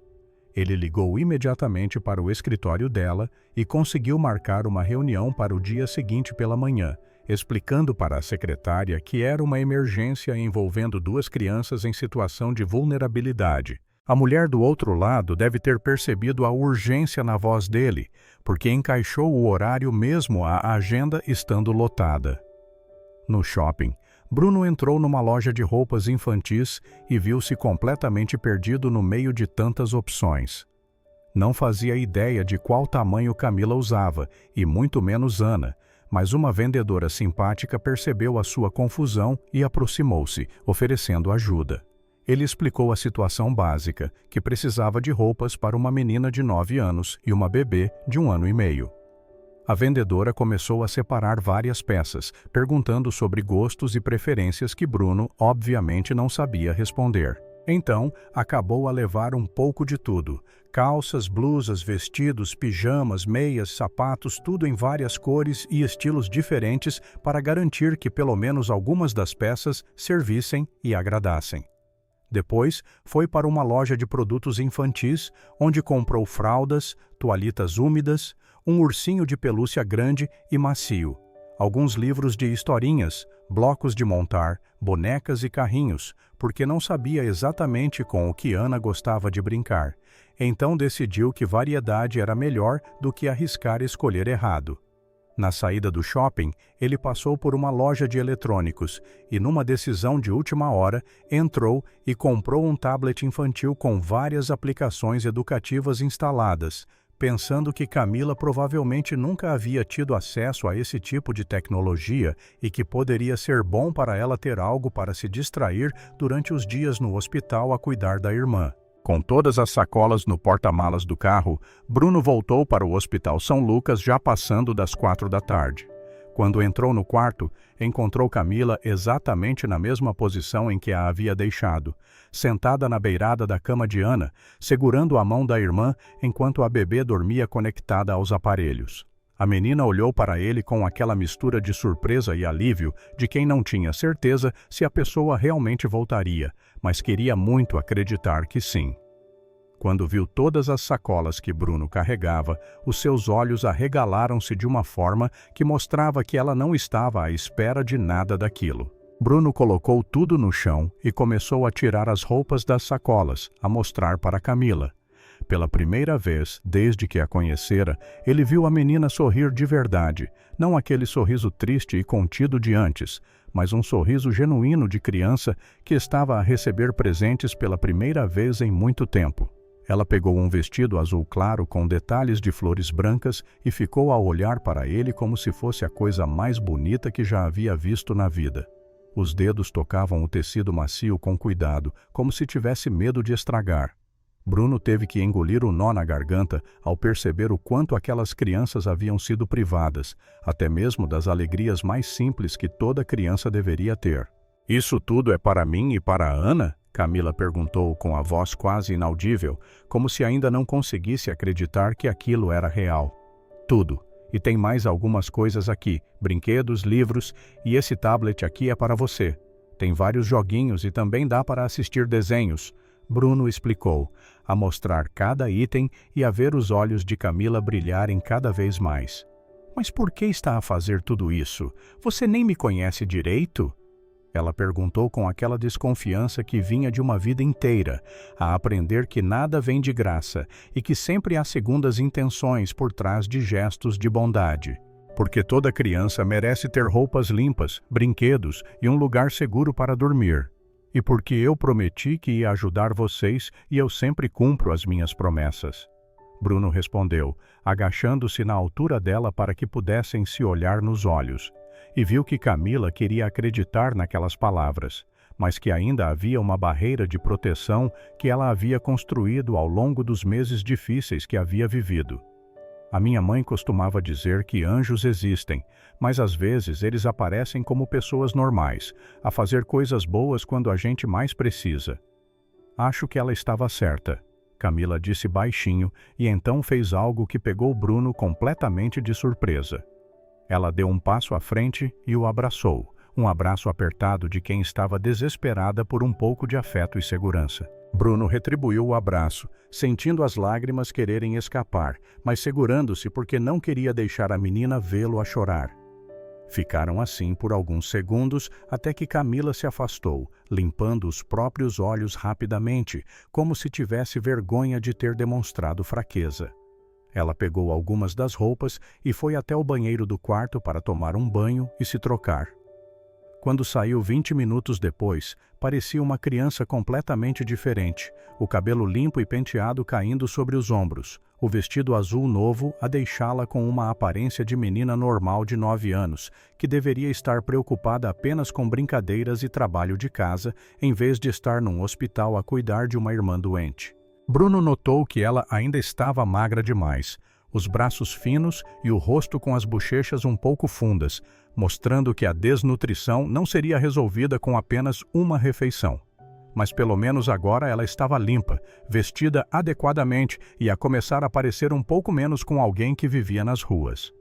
Ele ligou imediatamente para o escritório dela e conseguiu marcar uma reunião para o dia seguinte pela manhã, explicando para a secretária que era uma emergência envolvendo 2 crianças em situação de vulnerabilidade. A mulher do outro lado deve ter percebido a urgência na voz dele, porque encaixou o horário mesmo a agenda estando lotada. No shopping, Bruno entrou numa loja de roupas infantis e viu-se completamente perdido no meio de tantas opções. Não fazia ideia de qual tamanho Camila usava, e muito menos Ana, mas uma vendedora simpática percebeu a sua confusão e aproximou-se, oferecendo ajuda. Ele explicou a situação básica, que precisava de roupas para uma menina de 9 anos e uma bebê de 1 ano e meio. A vendedora começou a separar várias peças, perguntando sobre gostos e preferências que Bruno, obviamente, não sabia responder. Então, acabou a levar um pouco de tudo. Calças, blusas, vestidos, pijamas, meias, sapatos, tudo em várias cores e estilos diferentes para garantir que pelo menos algumas das peças servissem e agradassem. Depois, foi para uma loja de produtos infantis, onde comprou fraldas, toalhitas úmidas, um ursinho de pelúcia grande e macio, alguns livros de historinhas, blocos de montar, bonecas e carrinhos, porque não sabia exatamente com o que Ana gostava de brincar. Então decidiu que variedade era melhor do que arriscar escolher errado. Na saída do shopping, ele passou por uma loja de eletrônicos e, numa decisão de última hora, entrou e comprou um tablet infantil com várias aplicações educativas instaladas, pensando que Camila provavelmente nunca havia tido acesso a esse tipo de tecnologia e que poderia ser bom para ela ter algo para se distrair durante os dias no hospital a cuidar da irmã. Com todas as sacolas no porta-malas do carro, Bruno voltou para o Hospital São Lucas já passando das 4 da tarde. Quando entrou no quarto, encontrou Camila exatamente na mesma posição em que a havia deixado, sentada na beirada da cama de Ana, segurando a mão da irmã enquanto a bebê dormia conectada aos aparelhos. A menina olhou para ele com aquela mistura de surpresa e alívio de quem não tinha certeza se a pessoa realmente voltaria, mas queria muito acreditar que sim. Quando viu todas as sacolas que Bruno carregava, os seus olhos arregalaram-se de uma forma que mostrava que ela não estava à espera de nada daquilo. Bruno colocou tudo no chão e começou a tirar as roupas das sacolas, a mostrar para Camila. Pela primeira vez, desde que a conhecera, ele viu a menina sorrir de verdade, não aquele sorriso triste e contido de antes, mas um sorriso genuíno de criança que estava a receber presentes pela primeira vez em muito tempo. Ela pegou um vestido azul claro com detalhes de flores brancas e ficou a olhar para ele como se fosse a coisa mais bonita que já havia visto na vida. Os dedos tocavam o tecido macio com cuidado, como se tivesse medo de estragar. Bruno teve que engolir o nó na garganta ao perceber o quanto aquelas crianças haviam sido privadas, até mesmo das alegrias mais simples que toda criança deveria ter. "Isso tudo é para mim e para a Ana?" Camila perguntou com a voz quase inaudível, como se ainda não conseguisse acreditar que aquilo era real. "Tudo. E tem mais algumas coisas aqui, brinquedos, livros, e esse tablet aqui é para você. Tem vários joguinhos e também dá para assistir desenhos." Bruno explicou, a mostrar cada item e a ver os olhos de Camila brilharem cada vez mais. Mas por que está a fazer tudo isso? Você nem me conhece direito? Ela perguntou com aquela desconfiança que vinha de uma vida inteira, a aprender que nada vem de graça e que sempre há segundas intenções por trás de gestos de bondade. Porque toda criança merece ter roupas limpas, brinquedos e um lugar seguro para dormir. E porque eu prometi que ia ajudar vocês e eu sempre cumpro as minhas promessas. Bruno respondeu, agachando-se na altura dela para que pudessem se olhar nos olhos, e viu que Camila queria acreditar naquelas palavras, mas que ainda havia uma barreira de proteção que ela havia construído ao longo dos meses difíceis que havia vivido. A minha mãe costumava dizer que anjos existem, mas às vezes eles aparecem como pessoas normais, a fazer coisas boas quando a gente mais precisa. Acho que ela estava certa, Camila disse baixinho e então fez algo que pegou Bruno completamente de surpresa. Ela deu um passo à frente e o abraçou, um abraço apertado de quem estava desesperada por um pouco de afeto e segurança. Bruno retribuiu o abraço, sentindo as lágrimas quererem escapar, mas segurando-se porque não queria deixar a menina vê-lo a chorar. Ficaram assim por alguns segundos até que Camila se afastou, limpando os próprios olhos rapidamente, como se tivesse vergonha de ter demonstrado fraqueza. Ela pegou algumas das roupas e foi até o banheiro do quarto para tomar um banho e se trocar. Quando saiu 20 minutos depois, parecia uma criança completamente diferente, o cabelo limpo e penteado caindo sobre os ombros, o vestido azul novo a deixá-la com uma aparência de menina normal de 9 anos, que deveria estar preocupada apenas com brincadeiras e trabalho de casa, em vez de estar num hospital a cuidar de uma irmã doente. Bruno notou que ela ainda estava magra demais, os braços finos e o rosto com as bochechas um pouco fundas, mostrando que a desnutrição não seria resolvida com apenas uma refeição. Mas pelo menos agora ela estava limpa, vestida adequadamente e a começar a parecer um pouco menos com alguém que vivia nas ruas.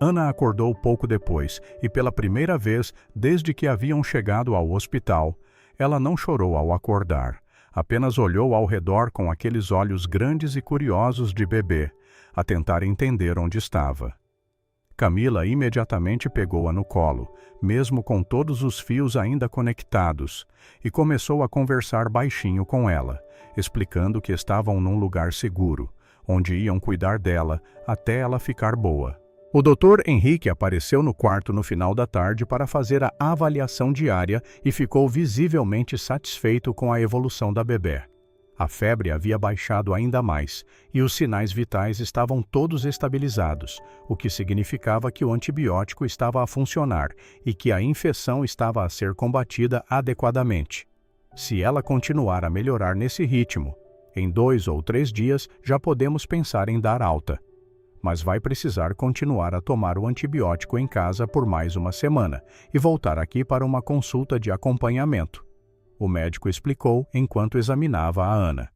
Ana acordou pouco depois e pela primeira vez desde que haviam chegado ao hospital, ela não chorou ao acordar, apenas olhou ao redor com aqueles olhos grandes e curiosos de bebê, a tentar entender onde estava. Camila imediatamente pegou-a no colo, mesmo com todos os fios ainda conectados, e começou a conversar baixinho com ela, explicando que estavam num lugar seguro, onde iam cuidar dela até ela ficar boa. O Dr. Henrique apareceu no quarto no final da tarde para fazer a avaliação diária e ficou visivelmente satisfeito com a evolução da bebê. A febre havia baixado ainda mais e os sinais vitais estavam todos estabilizados, o que significava que o antibiótico estava a funcionar e que a infecção estava a ser combatida adequadamente. Se ela continuar a melhorar nesse ritmo, em 2 ou 3 dias já podemos pensar em dar alta. Mas vai precisar continuar a tomar o antibiótico em casa por mais uma semana e voltar aqui para uma consulta de acompanhamento. O médico explicou enquanto examinava a Ana.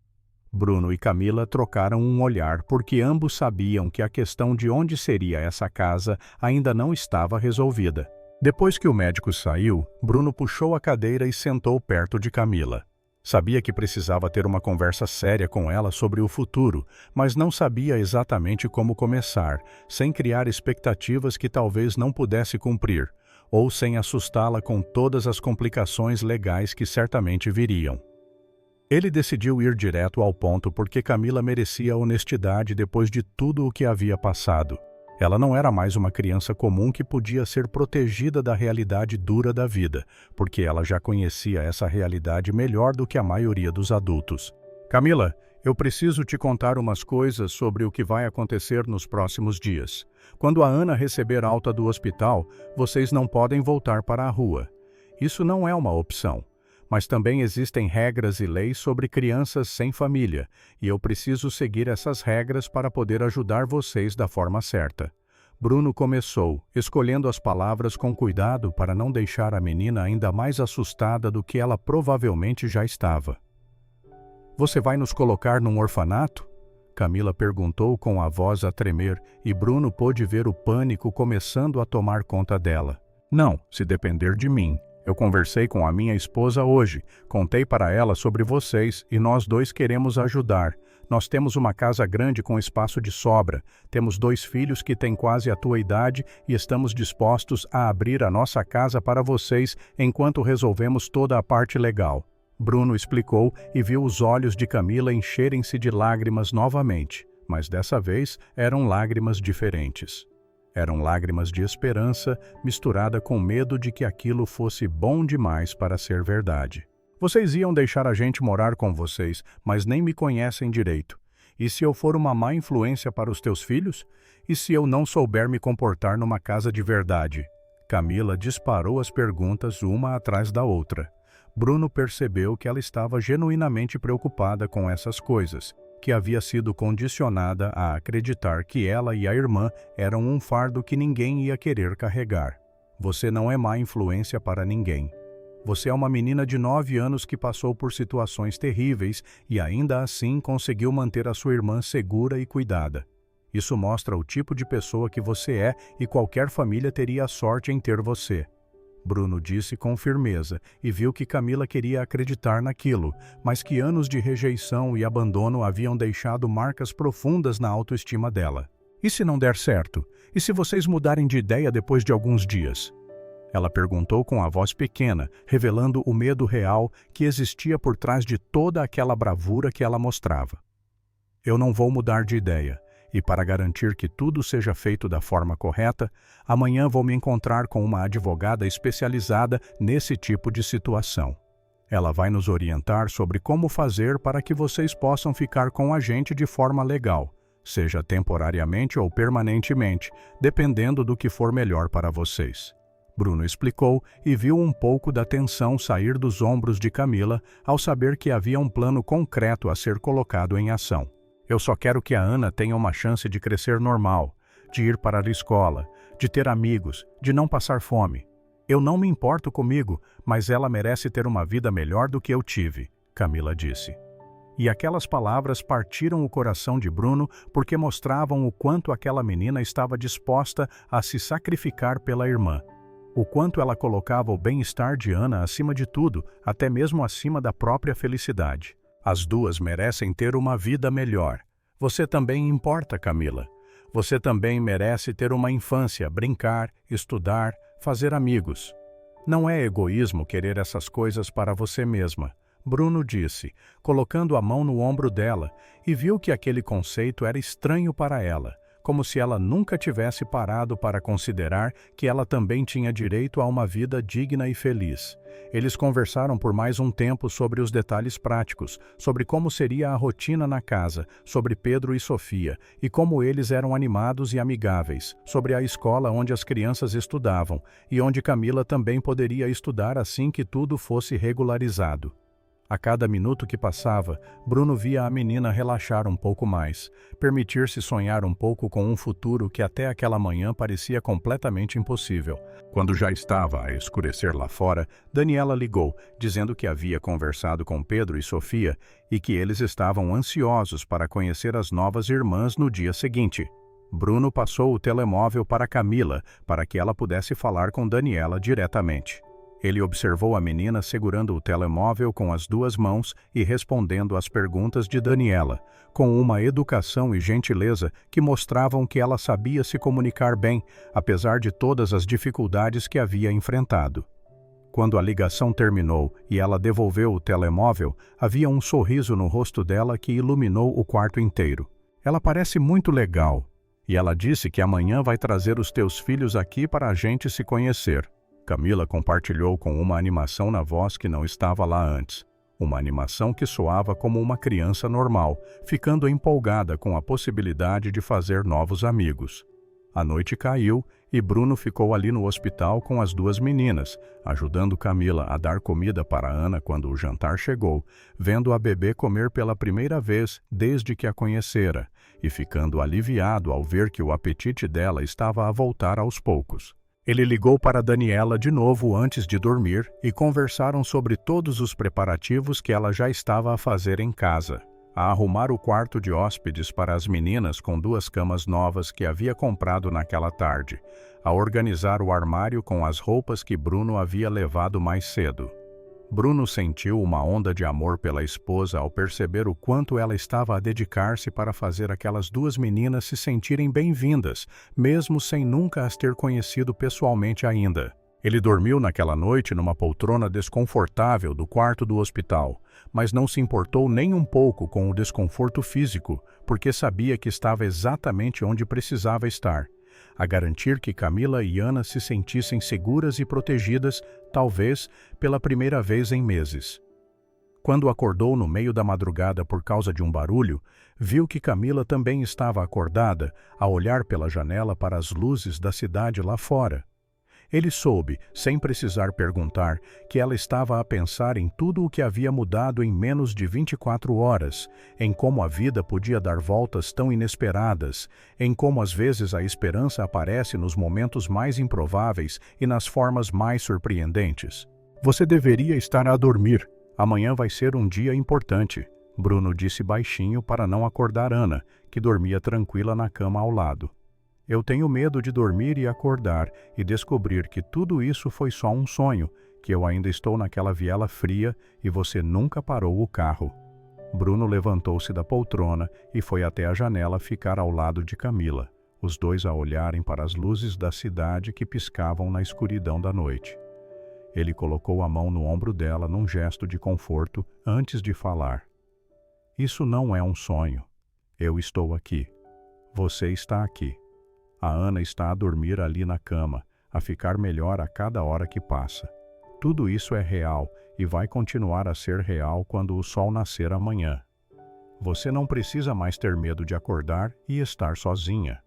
Bruno e Camila trocaram um olhar porque ambos sabiam que a questão de onde seria essa casa ainda não estava resolvida. Depois que o médico saiu, Bruno puxou a cadeira e sentou perto de Camila. Sabia que precisava ter uma conversa séria com ela sobre o futuro, mas não sabia exatamente como começar, sem criar expectativas que talvez não pudesse cumprir, ou sem assustá-la com todas as complicações legais que certamente viriam. Ele decidiu ir direto ao ponto porque Camila merecia honestidade depois de tudo o que havia passado. Ela não era mais uma criança comum que podia ser protegida da realidade dura da vida, porque ela já conhecia essa realidade melhor do que a maioria dos adultos. Camila, eu preciso te contar umas coisas sobre o que vai acontecer nos próximos dias. Quando a Ana receber alta do hospital, vocês não podem voltar para a rua. Isso não é uma opção. Mas também existem regras e leis sobre crianças sem família, e eu preciso seguir essas regras para poder ajudar vocês da forma certa. Bruno começou, escolhendo as palavras com cuidado para não deixar a menina ainda mais assustada do que ela provavelmente já estava. Você vai nos colocar num orfanato? Camila perguntou com a voz a tremer, e Bruno pôde ver o pânico começando a tomar conta dela. Não, se depender de mim. Eu conversei com a minha esposa hoje, contei para ela sobre vocês e nós dois queremos ajudar. Nós temos uma casa grande com espaço de sobra, temos 2 filhos que têm quase a tua idade e estamos dispostos a abrir a nossa casa para vocês enquanto resolvemos toda a parte legal. Bruno explicou e viu os olhos de Camila encherem-se de lágrimas novamente, mas dessa vez eram lágrimas diferentes. Eram lágrimas de esperança misturada com medo de que aquilo fosse bom demais para ser verdade. Vocês iam deixar a gente morar com vocês, mas nem me conhecem direito. E se eu for uma má influência para os teus filhos? E se eu não souber me comportar numa casa de verdade? Camila disparou as perguntas uma atrás da outra. Bruno percebeu que ela estava genuinamente preocupada com essas coisas, que havia sido condicionada a acreditar que ela e a irmã eram um fardo que ninguém ia querer carregar. Você não é má influência para ninguém. Você é uma menina de 9 anos que passou por situações terríveis e ainda assim conseguiu manter a sua irmã segura e cuidada. Isso mostra o tipo de pessoa que você é e qualquer família teria a sorte em ter você. Bruno disse com firmeza e viu que Camila queria acreditar naquilo, mas que anos de rejeição e abandono haviam deixado marcas profundas na autoestima dela. E se não der certo? E se vocês mudarem de ideia depois de alguns dias? Ela perguntou com a voz pequena, revelando o medo real que existia por trás de toda aquela bravura que ela mostrava. Eu não vou mudar de ideia, e para garantir que tudo seja feito da forma correta, amanhã vou me encontrar com uma advogada especializada nesse tipo de situação. Ela vai nos orientar sobre como fazer para que vocês possam ficar com a gente de forma legal, seja temporariamente ou permanentemente, dependendo do que for melhor para vocês. Bruno explicou e viu um pouco da tensão sair dos ombros de Camila ao saber que havia um plano concreto a ser colocado em ação. Eu só quero que a Ana tenha uma chance de crescer normal, de ir para a escola, de ter amigos, de não passar fome. Eu não me importo comigo, mas ela merece ter uma vida melhor do que eu tive, Camila disse. E aquelas palavras partiram o coração de Bruno porque mostravam o quanto aquela menina estava disposta a se sacrificar pela irmã. O quanto ela colocava o bem-estar de Ana acima de tudo, até mesmo acima da própria felicidade. As duas merecem ter uma vida melhor. Você também importa, Camila. Você também merece ter uma infância, brincar, estudar, fazer amigos. Não é egoísmo querer essas coisas para você mesma, Bruno disse, colocando a mão no ombro dela, e viu que aquele conceito era estranho para ela, como se ela nunca tivesse parado para considerar que ela também tinha direito a uma vida digna e feliz. Eles conversaram por mais um tempo sobre os detalhes práticos, sobre como seria a rotina na casa, sobre Pedro e Sofia, e como eles eram animados e amigáveis, sobre a escola onde as crianças estudavam, e onde Camila também poderia estudar assim que tudo fosse regularizado. A cada minuto que passava, Bruno via a menina relaxar um pouco mais, permitir-se sonhar um pouco com um futuro que até aquela manhã parecia completamente impossível. Quando já estava a escurecer lá fora, Daniela ligou, dizendo que havia conversado com Pedro e Sofia e que eles estavam ansiosos para conhecer as novas irmãs no dia seguinte. Bruno passou o telemóvel para Camila, para que ela pudesse falar com Daniela diretamente. Ele observou a menina segurando o telemóvel com as 2 mãos e respondendo às perguntas de Daniela, com uma educação e gentileza que mostravam que ela sabia se comunicar bem, apesar de todas as dificuldades que havia enfrentado. Quando a ligação terminou e ela devolveu o telemóvel, havia um sorriso no rosto dela que iluminou o quarto inteiro. Ela parece muito legal. E ela disse que amanhã vai trazer os teus filhos aqui para a gente se conhecer. Camila compartilhou com uma animação na voz que não estava lá antes. Uma animação que soava como uma criança normal, ficando empolgada com a possibilidade de fazer novos amigos. A noite caiu e Bruno ficou ali no hospital com as 2 meninas, ajudando Camila a dar comida para Ana quando o jantar chegou, vendo a bebê comer pela primeira vez desde que a conhecera, e ficando aliviado ao ver que o apetite dela estava a voltar aos poucos. Ele ligou para Daniela de novo antes de dormir e conversaram sobre todos os preparativos que ela já estava a fazer em casa. A arrumar o quarto de hóspedes para as meninas com 2 camas novas que havia comprado naquela tarde, a organizar o armário com as roupas que Bruno havia levado mais cedo. Bruno sentiu uma onda de amor pela esposa ao perceber o quanto ela estava a dedicar-se para fazer aquelas duas meninas se sentirem bem-vindas, mesmo sem nunca as ter conhecido pessoalmente ainda. Ele dormiu naquela noite numa poltrona desconfortável do quarto do hospital, mas não se importou nem um pouco com o desconforto físico, porque sabia que estava exatamente onde precisava estar, a garantir que Camila e Ana se sentissem seguras e protegidas, talvez pela primeira vez em meses. Quando acordou no meio da madrugada por causa de um barulho, viu que Camila também estava acordada, a olhar pela janela para as luzes da cidade lá fora. Ele soube, sem precisar perguntar, que ela estava a pensar em tudo o que havia mudado em menos de 24 horas, em como a vida podia dar voltas tão inesperadas, em como às vezes a esperança aparece nos momentos mais improváveis e nas formas mais surpreendentes. "Você deveria estar a dormir. Amanhã vai ser um dia importante", Bruno disse baixinho para não acordar Ana, que dormia tranquila na cama ao lado. "Eu tenho medo de dormir e acordar e descobrir que tudo isso foi só um sonho, que eu ainda estou naquela viela fria e você nunca parou o carro." Bruno levantou-se da poltrona e foi até a janela ficar ao lado de Camila, os dois a olharem para as luzes da cidade que piscavam na escuridão da noite. Ele colocou a mão no ombro dela num gesto de conforto antes de falar. "Isso não é um sonho. Eu estou aqui. Você está aqui. A Ana está a dormir ali na cama, a ficar melhor a cada hora que passa. Tudo isso é real e vai continuar a ser real quando o sol nascer amanhã. Você não precisa mais ter medo de acordar e estar sozinha."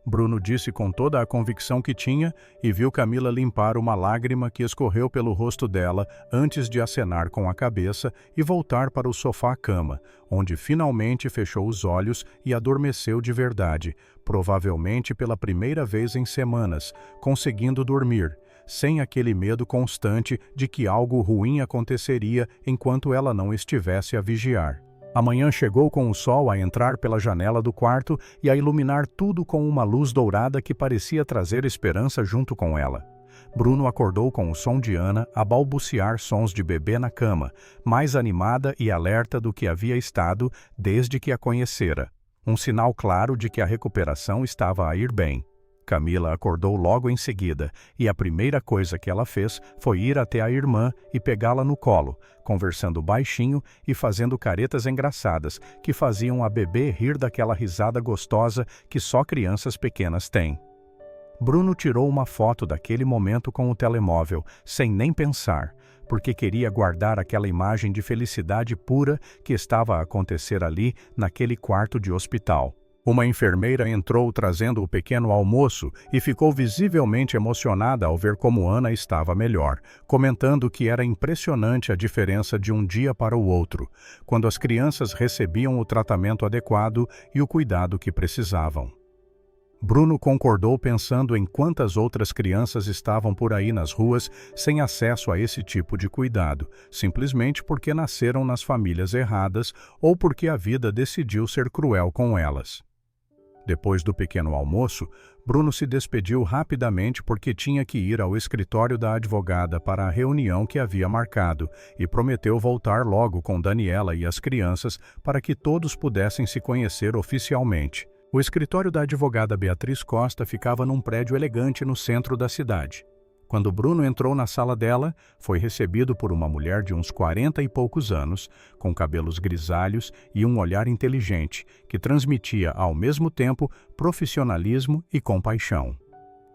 Bruno disse com toda a convicção que tinha e viu Camila limpar uma lágrima que escorreu pelo rosto dela antes de acenar com a cabeça e voltar para o sofá-cama, onde finalmente fechou os olhos e adormeceu de verdade, provavelmente pela primeira vez em semanas, conseguindo dormir, sem aquele medo constante de que algo ruim aconteceria enquanto ela não estivesse a vigiar. A manhã chegou com o sol a entrar pela janela do quarto e a iluminar tudo com uma luz dourada que parecia trazer esperança junto com ela. Bruno acordou com o som de Ana a balbuciar sons de bebê na cama, mais animada e alerta do que havia estado desde que a conhecera. Um sinal claro de que a recuperação estava a ir bem. Camila acordou logo em seguida, e a primeira coisa que ela fez foi ir até a irmã e pegá-la no colo, conversando baixinho e fazendo caretas engraçadas que faziam a bebê rir daquela risada gostosa que só crianças pequenas têm. Bruno tirou uma foto daquele momento com o telemóvel, sem nem pensar, porque queria guardar aquela imagem de felicidade pura que estava a acontecer ali naquele quarto de hospital. Uma enfermeira entrou trazendo o pequeno almoço e ficou visivelmente emocionada ao ver como Ana estava melhor, comentando que era impressionante a diferença de um dia para o outro, quando as crianças recebiam o tratamento adequado e o cuidado que precisavam. Bruno concordou pensando em quantas outras crianças estavam por aí nas ruas sem acesso a esse tipo de cuidado, simplesmente porque nasceram nas famílias erradas ou porque a vida decidiu ser cruel com elas. Depois do pequeno almoço, Bruno se despediu rapidamente porque tinha que ir ao escritório da advogada para a reunião que havia marcado e prometeu voltar logo com Daniela e as crianças para que todos pudessem se conhecer oficialmente. O escritório da advogada Beatriz Costa ficava num prédio elegante no centro da cidade. Quando Bruno entrou na sala dela, foi recebido por uma mulher de uns 40 e poucos anos, com cabelos grisalhos e um olhar inteligente, que transmitia ao mesmo tempo profissionalismo e compaixão.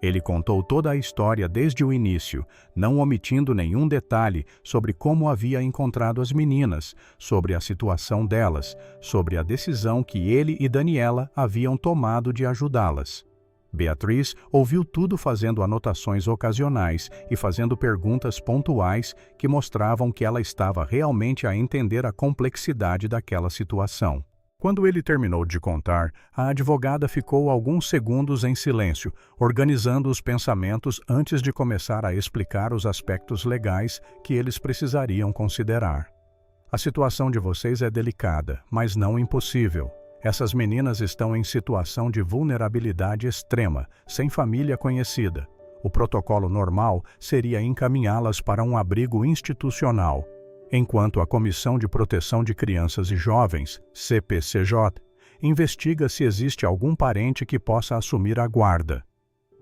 Ele contou toda a história desde o início, não omitindo nenhum detalhe sobre como havia encontrado as meninas, sobre a situação delas, sobre a decisão que ele e Daniela haviam tomado de ajudá-las. Beatriz ouviu tudo fazendo anotações ocasionais e fazendo perguntas pontuais que mostravam que ela estava realmente a entender a complexidade daquela situação. Quando ele terminou de contar, a advogada ficou alguns segundos em silêncio, organizando os pensamentos antes de começar a explicar os aspectos legais que eles precisariam considerar. A situação de vocês é delicada, mas não impossível. Essas meninas estão em situação de vulnerabilidade extrema, sem família conhecida. O protocolo normal seria encaminhá-las para um abrigo institucional. enquanto a Comissão de Proteção de Crianças e Jovens, CPCJ, investiga se existe algum parente que possa assumir a guarda.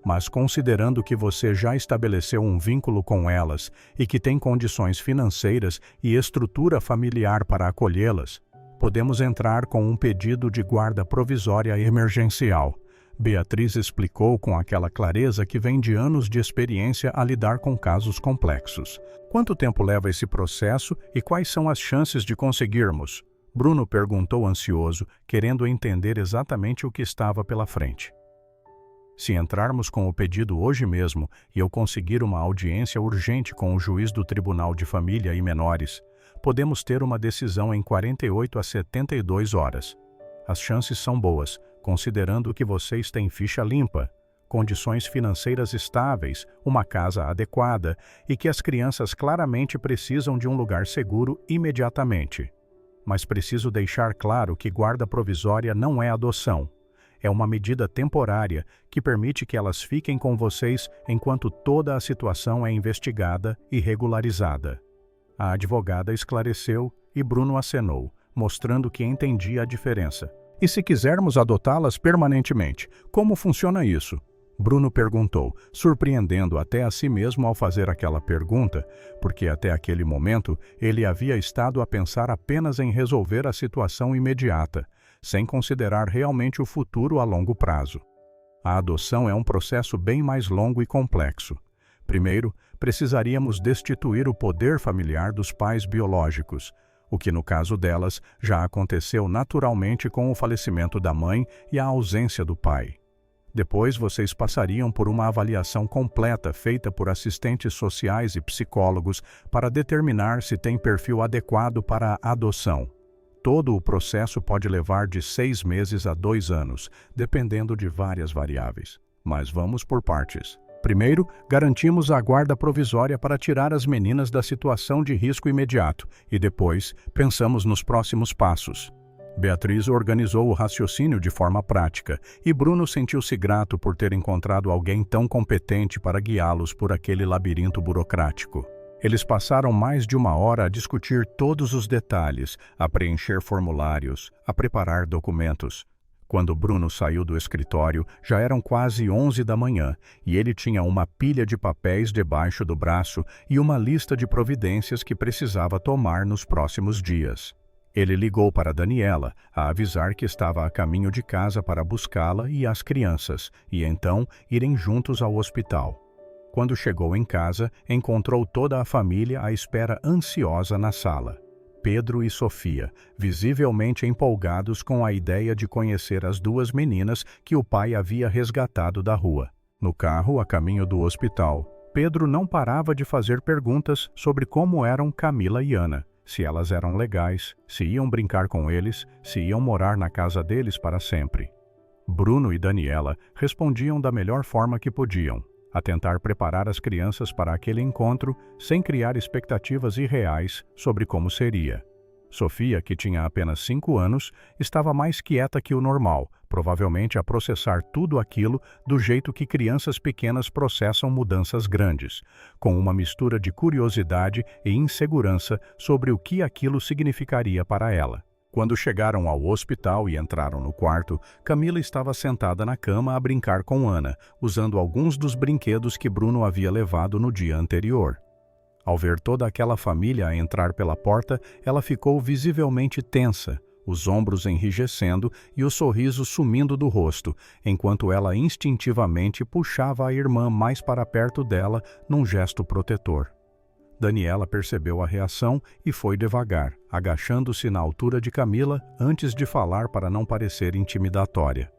Mas considerando que você já estabeleceu um vínculo com elas e que tem condições financeiras e estrutura familiar para acolhê-las, podemos entrar com um pedido de guarda provisória emergencial. Beatriz explicou com aquela clareza que vem de anos de experiência a lidar com casos complexos. Quanto tempo leva esse processo e quais são as chances de conseguirmos? Bruno perguntou ansioso, querendo entender exatamente o que estava pela frente. Se entrarmos com o pedido hoje mesmo e eu conseguir uma audiência urgente com o juiz do Tribunal de Família e Menores, podemos ter uma decisão em 48 a 72 horas. As chances são boas, considerando que vocês têm ficha limpa, condições financeiras estáveis, uma casa adequada e que as crianças claramente precisam de um lugar seguro imediatamente. Mas preciso deixar claro que guarda provisória não é adoção. É uma medida temporária que permite que elas fiquem com vocês enquanto toda a situação é investigada e regularizada. A advogada esclareceu e Bruno acenou, mostrando que entendia a diferença. E se quisermos adotá-las permanentemente, como funciona isso? Bruno perguntou, surpreendendo até a si mesmo ao fazer aquela pergunta, porque até aquele momento ele havia estado a pensar apenas em resolver a situação imediata, sem considerar realmente o futuro a longo prazo. A adoção é um processo bem mais longo e complexo. Primeiro, precisaríamos destituir o poder familiar dos pais biológicos, o que no caso delas já aconteceu naturalmente com o falecimento da mãe e a ausência do pai. Depois vocês passariam por uma avaliação completa feita por assistentes sociais e psicólogos para determinar se tem perfil adequado para a adoção. Todo o processo pode levar de 6 meses a 2 anos, dependendo de várias variáveis. Mas vamos por partes. Primeiro, garantimos a guarda provisória para tirar as meninas da situação de risco imediato e depois pensamos nos próximos passos. Beatriz organizou o raciocínio de forma prática e Bruno sentiu-se grato por ter encontrado alguém tão competente para guiá-los por aquele labirinto burocrático. Eles passaram mais de 1 hora a discutir todos os detalhes, a preencher formulários, a preparar documentos. Quando Bruno saiu do escritório, já eram quase 11 da manhã e ele tinha uma pilha de papéis debaixo do braço e uma lista de providências que precisava tomar nos próximos dias. Ele ligou para Daniela, a avisar que estava a caminho de casa para buscá-la e as crianças, e então irem juntos ao hospital. Quando chegou em casa, encontrou toda a família à espera ansiosa na sala. Pedro e Sofia, visivelmente empolgados com a ideia de conhecer as 2 meninas que o pai havia resgatado da rua. No carro, a caminho do hospital, Pedro não parava de fazer perguntas sobre como eram Camila e Ana, se elas eram legais, se iam brincar com eles, se iam morar na casa deles para sempre. Bruno e Daniela respondiam da melhor forma que podiam, a tentar preparar as crianças para aquele encontro sem criar expectativas irreais sobre como seria. Sofia, que tinha apenas 5 anos, estava mais quieta que o normal, provavelmente a processar tudo aquilo do jeito que crianças pequenas processam mudanças grandes, com uma mistura de curiosidade e insegurança sobre o que aquilo significaria para ela. Quando chegaram ao hospital e entraram no quarto, Camila estava sentada na cama a brincar com Ana, usando alguns dos brinquedos que Bruno havia levado no dia anterior. Ao ver toda aquela família a entrar pela porta, ela ficou visivelmente tensa, os ombros enrijecendo e o sorriso sumindo do rosto, enquanto ela instintivamente puxava a irmã mais para perto dela num gesto protetor. Daniela percebeu a reação e foi devagar, agachando-se na altura de Camila antes de falar para não parecer intimidatória.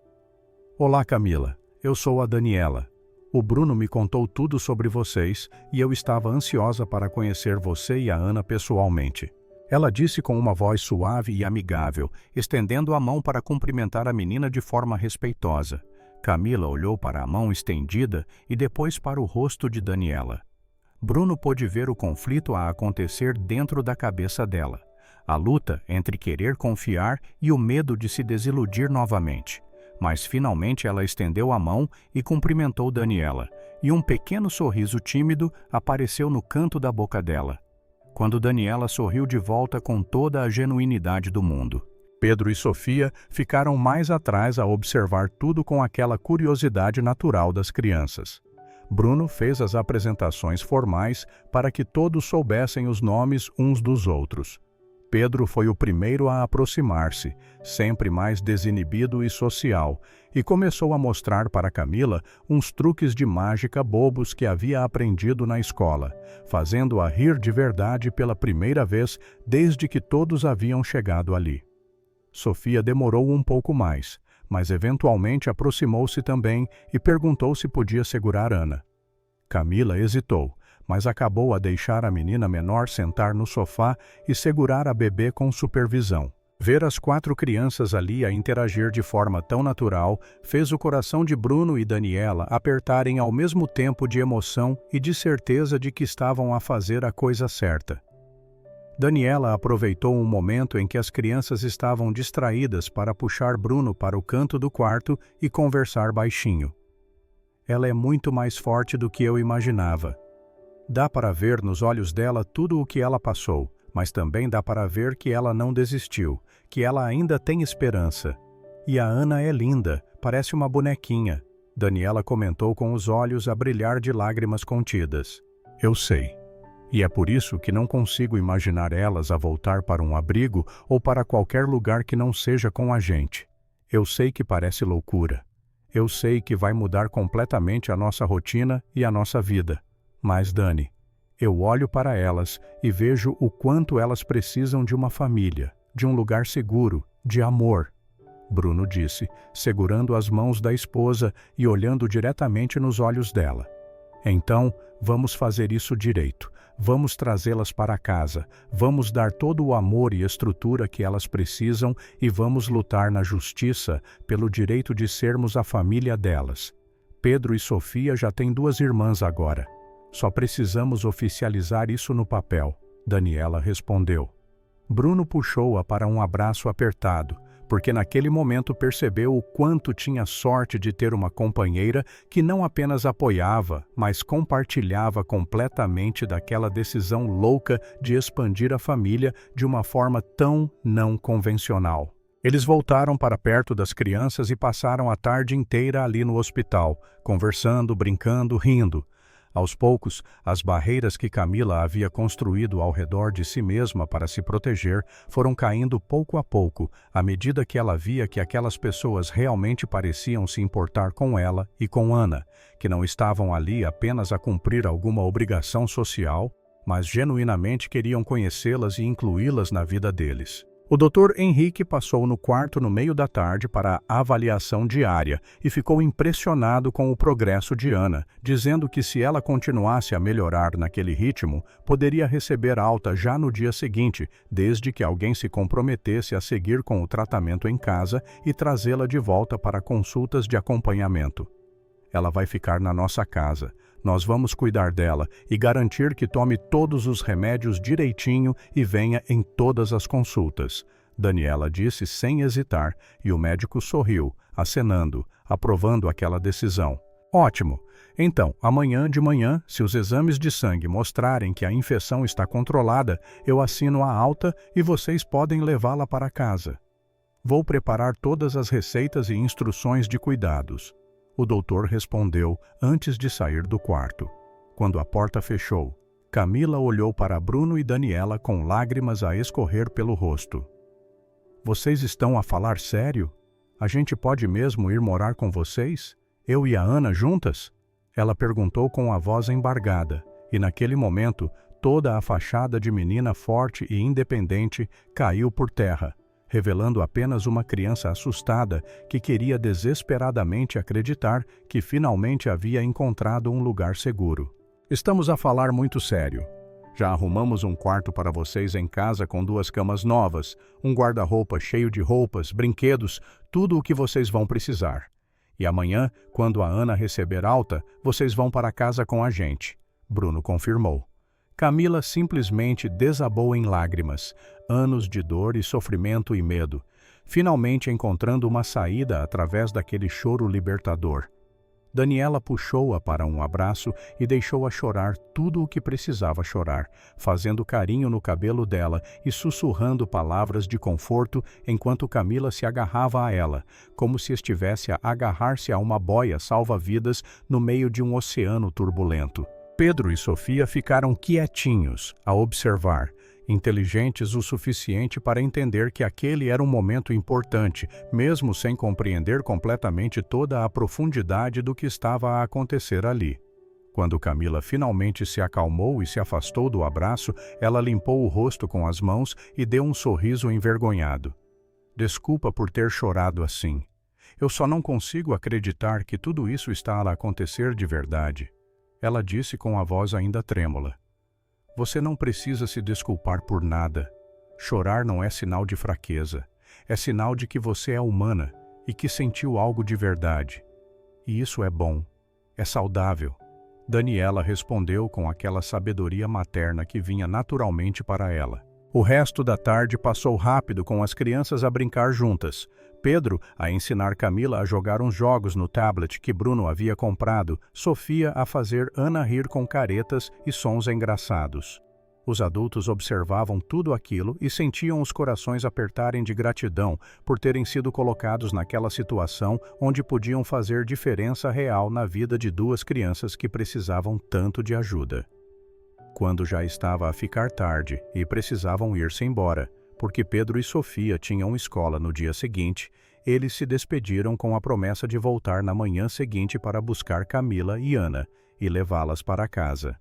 Olá, Camila. Eu sou a Daniela. O Bruno me contou tudo sobre vocês e eu estava ansiosa para conhecer você e a Ana pessoalmente. Ela disse com uma voz suave e amigável, estendendo a mão para cumprimentar a menina de forma respeitosa. Camila olhou para a mão estendida e depois para o rosto de Daniela. Bruno pôde ver o conflito a acontecer dentro da cabeça dela. A luta entre querer confiar e o medo de se desiludir novamente. Mas finalmente ela estendeu a mão e cumprimentou Daniela, e um pequeno sorriso tímido apareceu no canto da boca dela. quando Daniela sorriu de volta com toda a genuinidade do mundo. Pedro e Sofia ficaram mais atrás a observar tudo com aquela curiosidade natural das crianças. Bruno fez as apresentações formais para que todos soubessem os nomes uns dos outros. Pedro foi o primeiro a aproximar-se, sempre mais desinibido e social, e começou a mostrar para Camila uns truques de mágica bobos que havia aprendido na escola, fazendo-a rir de verdade pela primeira vez desde que todos haviam chegado ali. Sofia demorou um pouco mais, mas eventualmente aproximou-se também e perguntou se podia segurar Ana. Camila hesitou, mas acabou a deixar a menina menor sentar no sofá e segurar a bebê com supervisão. Ver as 4 crianças ali a interagir de forma tão natural fez o coração de Bruno e Daniela apertarem ao mesmo tempo de emoção e de certeza de que estavam a fazer a coisa certa. Daniela aproveitou um momento em que as crianças estavam distraídas para puxar Bruno para o canto do quarto e conversar baixinho. Ela é muito mais forte do que eu imaginava. Dá para ver nos olhos dela tudo o que ela passou, mas também dá para ver que ela não desistiu, que ela ainda tem esperança. E a Ana é linda, parece uma bonequinha, Daniela comentou com os olhos a brilhar de lágrimas contidas. Eu sei. E é por isso que não consigo imaginar elas a voltar para um abrigo ou para qualquer lugar que não seja com a gente. Eu sei que parece loucura. Eu sei que vai mudar completamente a nossa rotina e a nossa vida. Mas, Dani, eu olho para elas e vejo o quanto elas precisam de uma família, de um lugar seguro, de amor. Bruno disse, segurando as mãos da esposa e olhando diretamente nos olhos dela. Então, vamos fazer isso direito. Vamos trazê-las para casa, vamos dar todo o amor e estrutura que elas precisam e vamos lutar na justiça pelo direito de sermos a família delas. Pedro e Sofia já têm 2 irmãs agora. Só precisamos oficializar isso no papel, Daniela respondeu. Bruno puxou-a para um abraço apertado, porque naquele momento percebeu o quanto tinha sorte de ter uma companheira que não apenas apoiava, mas compartilhava completamente daquela decisão louca de expandir a família de uma forma tão não convencional. Eles voltaram para perto das crianças e passaram a tarde inteira ali no hospital, conversando, brincando, rindo. Aos poucos, as barreiras que Camila havia construído ao redor de si mesma para se proteger foram caindo pouco a pouco, à medida que ela via que aquelas pessoas realmente pareciam se importar com ela e com Ana, que não estavam ali apenas a cumprir alguma obrigação social, mas genuinamente queriam conhecê-las e incluí-las na vida deles. O Dr. Henrique passou no quarto no meio da tarde para a avaliação diária e ficou impressionado com o progresso de Ana, dizendo que se ela continuasse a melhorar naquele ritmo, poderia receber alta já no dia seguinte, desde que alguém se comprometesse a seguir com o tratamento em casa e trazê-la de volta para consultas de acompanhamento. Ela vai ficar na nossa casa. Nós vamos cuidar dela e garantir que tome todos os remédios direitinho e venha em todas as consultas, Daniela disse sem hesitar, e o médico sorriu, acenando, aprovando aquela decisão. Ótimo! Então, amanhã de manhã, se os exames de sangue mostrarem que a infecção está controlada, eu assino a alta e vocês podem levá-la para casa. Vou preparar todas as receitas e instruções de cuidados. O doutor respondeu antes de sair do quarto. Quando a porta fechou, Camila olhou para Bruno e Daniela com lágrimas a escorrer pelo rosto. Vocês estão a falar sério? A gente pode mesmo ir morar com vocês? Eu e a Ana juntas? Ela perguntou com a voz embargada, e naquele momento, toda a fachada de menina forte e independente caiu por terra, revelando apenas uma criança assustada que queria desesperadamente acreditar que finalmente havia encontrado um lugar seguro. Estamos a falar muito sério. Já arrumamos um quarto para vocês em casa com 2 camas novas, um guarda-roupa cheio de roupas, brinquedos, tudo o que vocês vão precisar. E amanhã, quando a Ana receber alta, vocês vão para casa com a gente, Bruno confirmou. Camila simplesmente desabou em lágrimas, anos de dor e sofrimento e medo, finalmente encontrando uma saída através daquele choro libertador. Daniela puxou-a para um abraço e deixou-a chorar tudo o que precisava chorar, fazendo carinho no cabelo dela e sussurrando palavras de conforto enquanto Camila se agarrava a ela, como se estivesse a agarrar-se a uma boia salva-vidas no meio de um oceano turbulento. Pedro e Sofia ficaram quietinhos a observar, inteligentes o suficiente para entender que aquele era um momento importante, mesmo sem compreender completamente toda a profundidade do que estava a acontecer ali. Quando Camila finalmente se acalmou e se afastou do abraço, ela limpou o rosto com as mãos e deu um sorriso envergonhado. Desculpa por ter chorado assim. Eu só não consigo acreditar que tudo isso está a acontecer de verdade. Ela disse com a voz ainda trêmula. Você não precisa se desculpar por nada. Chorar não é sinal de fraqueza. É sinal de que você é humana e que sentiu algo de verdade. E isso é bom. É saudável. Daniela respondeu com aquela sabedoria materna que vinha naturalmente para ela. O resto da tarde passou rápido com as crianças a brincar juntas. Pedro a ensinar Camila a jogar uns jogos no tablet que Bruno havia comprado, Sofia a fazer Ana rir com caretas e sons engraçados. Os adultos observavam tudo aquilo e sentiam os corações apertarem de gratidão por terem sido colocados naquela situação onde podiam fazer diferença real na vida de duas crianças que precisavam tanto de ajuda. Quando já estava a ficar tarde e precisavam ir-se embora, porque Pedro e Sofia tinham escola no dia seguinte, eles se despediram com a promessa de voltar na manhã seguinte para buscar Camila e Ana e levá-las para casa.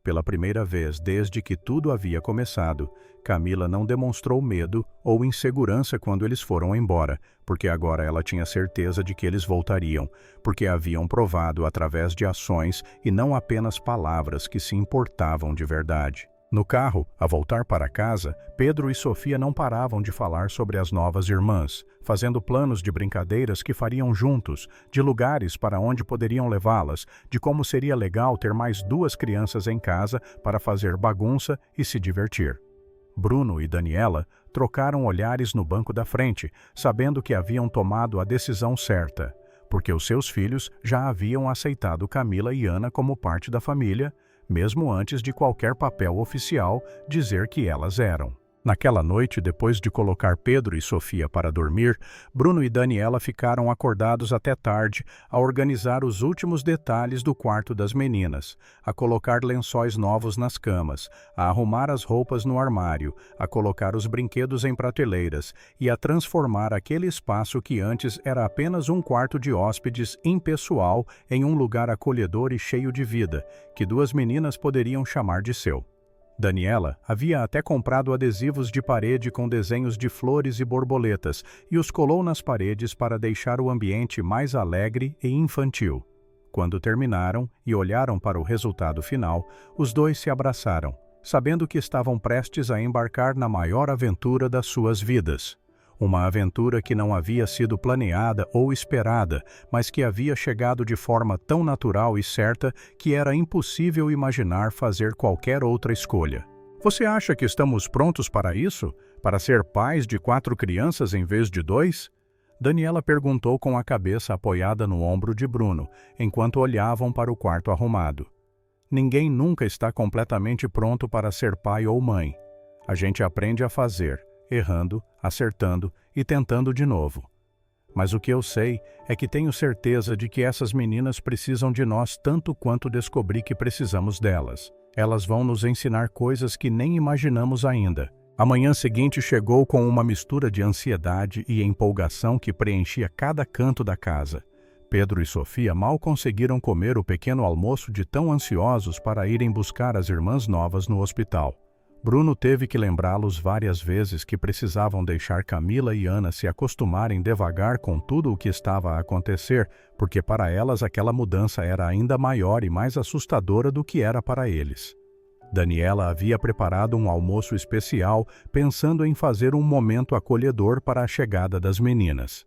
Pela primeira vez desde que tudo havia começado, Camila não demonstrou medo ou insegurança quando eles foram embora, porque agora ela tinha certeza de que eles voltariam, porque haviam provado através de ações e não apenas palavras que se importavam de verdade. No carro, a voltar para casa, Pedro e Sofia não paravam de falar sobre as novas irmãs, fazendo planos de brincadeiras que fariam juntos, de lugares para onde poderiam levá-las, de como seria legal ter mais duas crianças em casa para fazer bagunça e se divertir. Bruno e Daniela trocaram olhares no banco da frente, sabendo que haviam tomado a decisão certa, porque os seus filhos já haviam aceitado Camila e Ana como parte da família, mesmo antes de qualquer papel oficial dizer que elas eram. Naquela noite, depois de colocar Pedro e Sofia para dormir, Bruno e Daniela ficaram acordados até tarde a organizar os últimos detalhes do quarto das meninas, a colocar lençóis novos nas camas, a arrumar as roupas no armário, a colocar os brinquedos em prateleiras e a transformar aquele espaço que antes era apenas um quarto de hóspedes impessoal em um lugar acolhedor e cheio de vida, que duas meninas poderiam chamar de seu. Daniela havia até comprado adesivos de parede com desenhos de flores e borboletas e os colou nas paredes para deixar o ambiente mais alegre e infantil. Quando terminaram e olharam para o resultado final, os dois se abraçaram, sabendo que estavam prestes a embarcar na maior aventura das suas vidas. Uma aventura que não havia sido planeada ou esperada, mas que havia chegado de forma tão natural e certa que era impossível imaginar fazer qualquer outra escolha. Você acha que estamos prontos para isso? Para ser pais de 4 crianças em vez de 2? Daniela perguntou com a cabeça apoiada no ombro de Bruno, enquanto olhavam para o quarto arrumado. Ninguém nunca está completamente pronto para ser pai ou mãe. A gente aprende a fazer, errando, acertando e tentando de novo. Mas o que eu sei é que tenho certeza de que essas meninas precisam de nós tanto quanto descobri que precisamos delas. Elas vão nos ensinar coisas que nem imaginamos ainda. A manhã seguinte chegou com uma mistura de ansiedade e empolgação que preenchia cada canto da casa. Pedro e Sofia mal conseguiram comer o pequeno almoço de tão ansiosos para irem buscar as irmãs novas no hospital. Bruno teve que lembrá-los várias vezes que precisavam deixar Camila e Ana se acostumarem devagar com tudo o que estava a acontecer, porque para elas aquela mudança era ainda maior e mais assustadora do que era para eles. Daniela havia preparado um almoço especial, pensando em fazer um momento acolhedor para a chegada das meninas.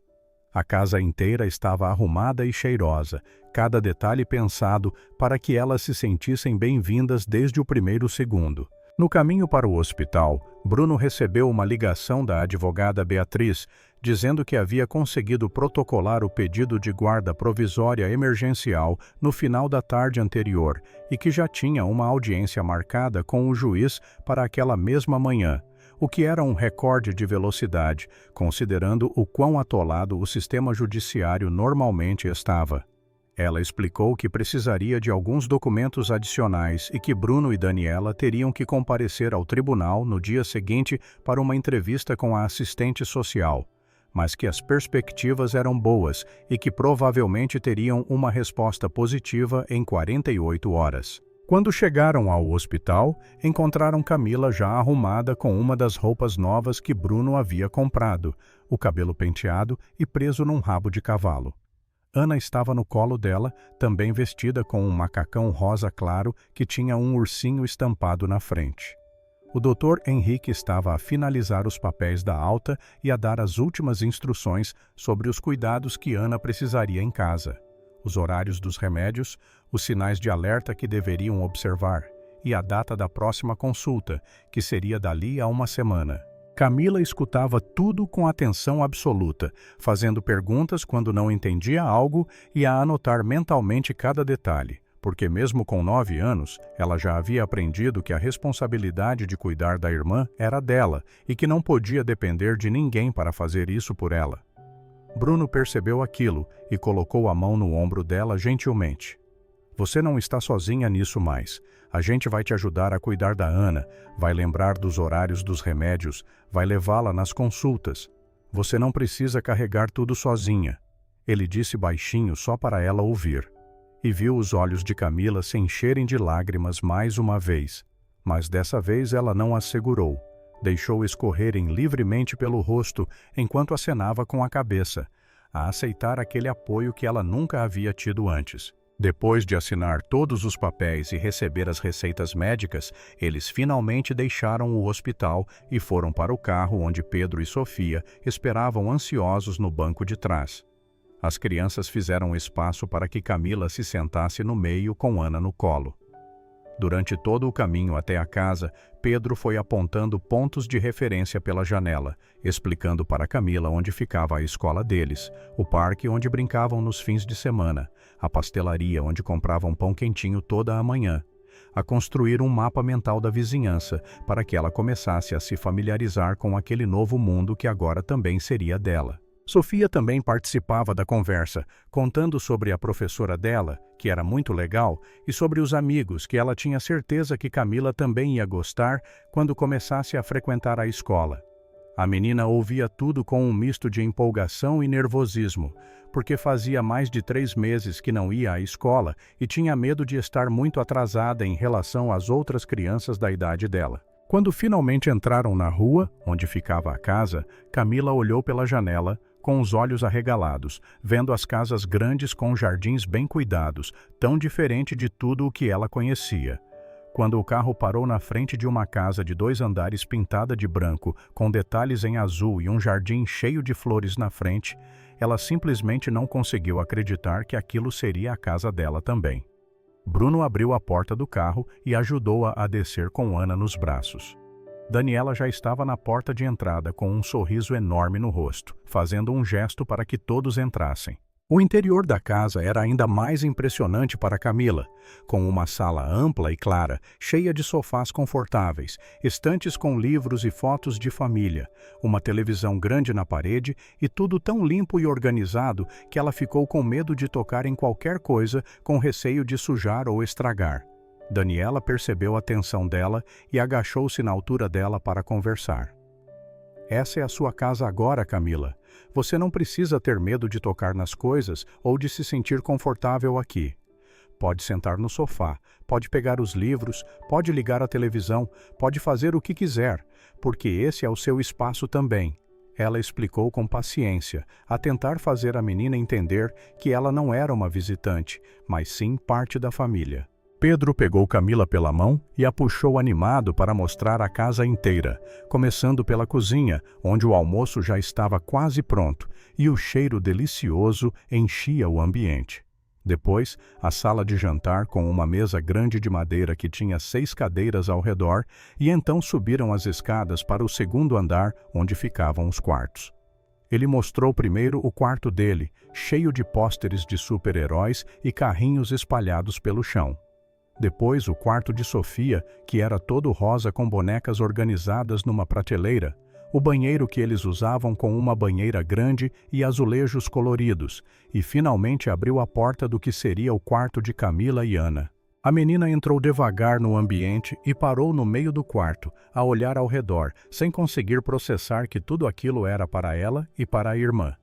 A casa inteira estava arrumada e cheirosa, cada detalhe pensado para que elas se sentissem bem-vindas desde o primeiro segundo. No caminho para o hospital, Bruno recebeu uma ligação da advogada Beatriz, dizendo que havia conseguido protocolar o pedido de guarda provisória emergencial no final da tarde anterior e que já tinha uma audiência marcada com o juiz para aquela mesma manhã, o que era um recorde de velocidade, considerando o quão atolado o sistema judiciário normalmente estava. Ela explicou que precisaria de alguns documentos adicionais e que Bruno e Daniela teriam que comparecer ao tribunal no dia seguinte para uma entrevista com a assistente social, mas que as perspectivas eram boas e que provavelmente teriam uma resposta positiva em 48 horas. Quando chegaram ao hospital, encontraram Camila já arrumada com uma das roupas novas que Bruno havia comprado, o cabelo penteado e preso num rabo de cavalo. Ana estava no colo dela, também vestida com um macacão rosa claro que tinha um ursinho estampado na frente. O Dr. Henrique estava a finalizar os papéis da alta e a dar as últimas instruções sobre os cuidados que Ana precisaria em casa, os horários dos remédios, os sinais de alerta que deveriam observar e a data da próxima consulta, que seria dali a uma semana. Camila escutava tudo com atenção absoluta, fazendo perguntas quando não entendia algo e a anotar mentalmente cada detalhe, porque mesmo com 9 anos, ela já havia aprendido que a responsabilidade de cuidar da irmã era dela e que não podia depender de ninguém para fazer isso por ela. Bruno percebeu aquilo e colocou a mão no ombro dela gentilmente. Você não está sozinha nisso mais. A gente vai te ajudar a cuidar da Ana, vai lembrar dos horários dos remédios, vai levá-la nas consultas. Você não precisa carregar tudo sozinha. Ele disse baixinho só para ela ouvir. E viu os olhos de Camila se encherem de lágrimas mais uma vez. Mas dessa vez ela não as segurou. Deixou escorrerem livremente pelo rosto enquanto acenava com a cabeça, a aceitar aquele apoio que ela nunca havia tido antes. Depois de assinar todos os papéis e receber as receitas médicas, eles finalmente deixaram o hospital e foram para o carro onde Pedro e Sofia esperavam ansiosos no banco de trás. As crianças fizeram espaço para que Camila se sentasse no meio com Ana no colo. Durante todo o caminho até a casa, Pedro foi apontando pontos de referência pela janela, explicando para Camila onde ficava a escola deles, o parque onde brincavam nos fins de semana, a pastelaria onde compravam pão quentinho toda a manhã, a construir um mapa mental da vizinhança para que ela começasse a se familiarizar com aquele novo mundo que agora também seria dela. Sofia também participava da conversa, contando sobre a professora dela, que era muito legal, e sobre os amigos que ela tinha certeza que Camila também ia gostar quando começasse a frequentar a escola. A menina ouvia tudo com um misto de empolgação e nervosismo, porque fazia mais de 3 meses que não ia à escola e tinha medo de estar muito atrasada em relação às outras crianças da idade dela. Quando finalmente entraram na rua, onde ficava a casa, Camila olhou pela janela, com os olhos arregalados, vendo as casas grandes com jardins bem cuidados, tão diferente de tudo o que ela conhecia. Quando o carro parou na frente de uma casa de 2 andares pintada de branco, com detalhes em azul e um jardim cheio de flores na frente, ela simplesmente não conseguiu acreditar que aquilo seria a casa dela também. Bruno abriu a porta do carro e ajudou-a a descer com Ana nos braços. Daniela já estava na porta de entrada com um sorriso enorme no rosto, fazendo um gesto para que todos entrassem. O interior da casa era ainda mais impressionante para Camila, com uma sala ampla e clara, cheia de sofás confortáveis, estantes com livros e fotos de família, uma televisão grande na parede e tudo tão limpo e organizado que ela ficou com medo de tocar em qualquer coisa com receio de sujar ou estragar. Daniela percebeu a tensão dela e agachou-se na altura dela para conversar. Essa é a sua casa agora, Camila. Você não precisa ter medo de tocar nas coisas ou de se sentir confortável aqui. Pode sentar no sofá, pode pegar os livros, pode ligar a televisão, pode fazer o que quiser, porque esse é o seu espaço também. Ela explicou com paciência, a tentar fazer a menina entender que ela não era uma visitante, mas sim parte da família. Pedro pegou Camila pela mão e a puxou animado para mostrar a casa inteira, começando pela cozinha, onde o almoço já estava quase pronto e o cheiro delicioso enchia o ambiente. Depois, a sala de jantar com uma mesa grande de madeira que tinha 6 cadeiras ao redor, e então subiram as escadas para o segundo andar, onde ficavam os quartos. Ele mostrou primeiro o quarto dele, cheio de pôsteres de super-heróis e carrinhos espalhados pelo chão. Depois, o quarto de Sofia, que era todo rosa com bonecas organizadas numa prateleira. O banheiro que eles usavam com uma banheira grande e azulejos coloridos, e finalmente abriu a porta do que seria o quarto de Camila e Ana. A menina entrou devagar no ambiente e parou no meio do quarto, a olhar ao redor, sem conseguir processar que tudo aquilo era para ela e para a irmã.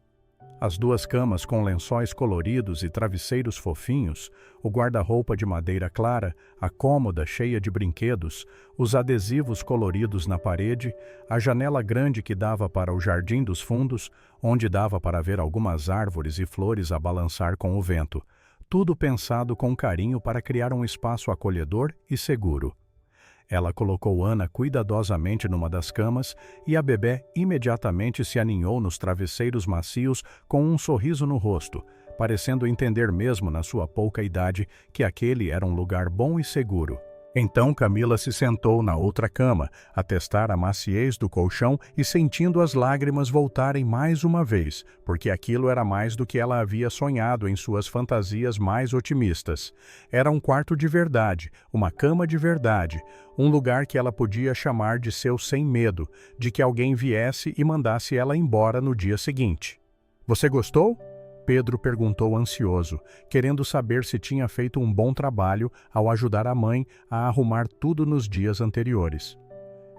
As 2 camas com lençóis coloridos e travesseiros fofinhos, o guarda-roupa de madeira clara, a cômoda cheia de brinquedos, os adesivos coloridos na parede, a janela grande que dava para o jardim dos fundos, onde dava para ver algumas árvores e flores a balançar com o vento. Tudo pensado com carinho para criar um espaço acolhedor e seguro. Ela colocou Ana cuidadosamente numa das camas e a bebé imediatamente se aninhou nos travesseiros macios com um sorriso no rosto, parecendo entender mesmo na sua pouca idade que aquele era um lugar bom e seguro. Então Camila se sentou na outra cama, a testar a maciez do colchão e sentindo as lágrimas voltarem mais uma vez, porque aquilo era mais do que ela havia sonhado em suas fantasias mais otimistas. Era um quarto de verdade, uma cama de verdade, um lugar que ela podia chamar de seu sem medo, de que alguém viesse e mandasse ela embora no dia seguinte. "Você gostou?" Pedro perguntou ansioso, querendo saber se tinha feito um bom trabalho ao ajudar a mãe a arrumar tudo nos dias anteriores.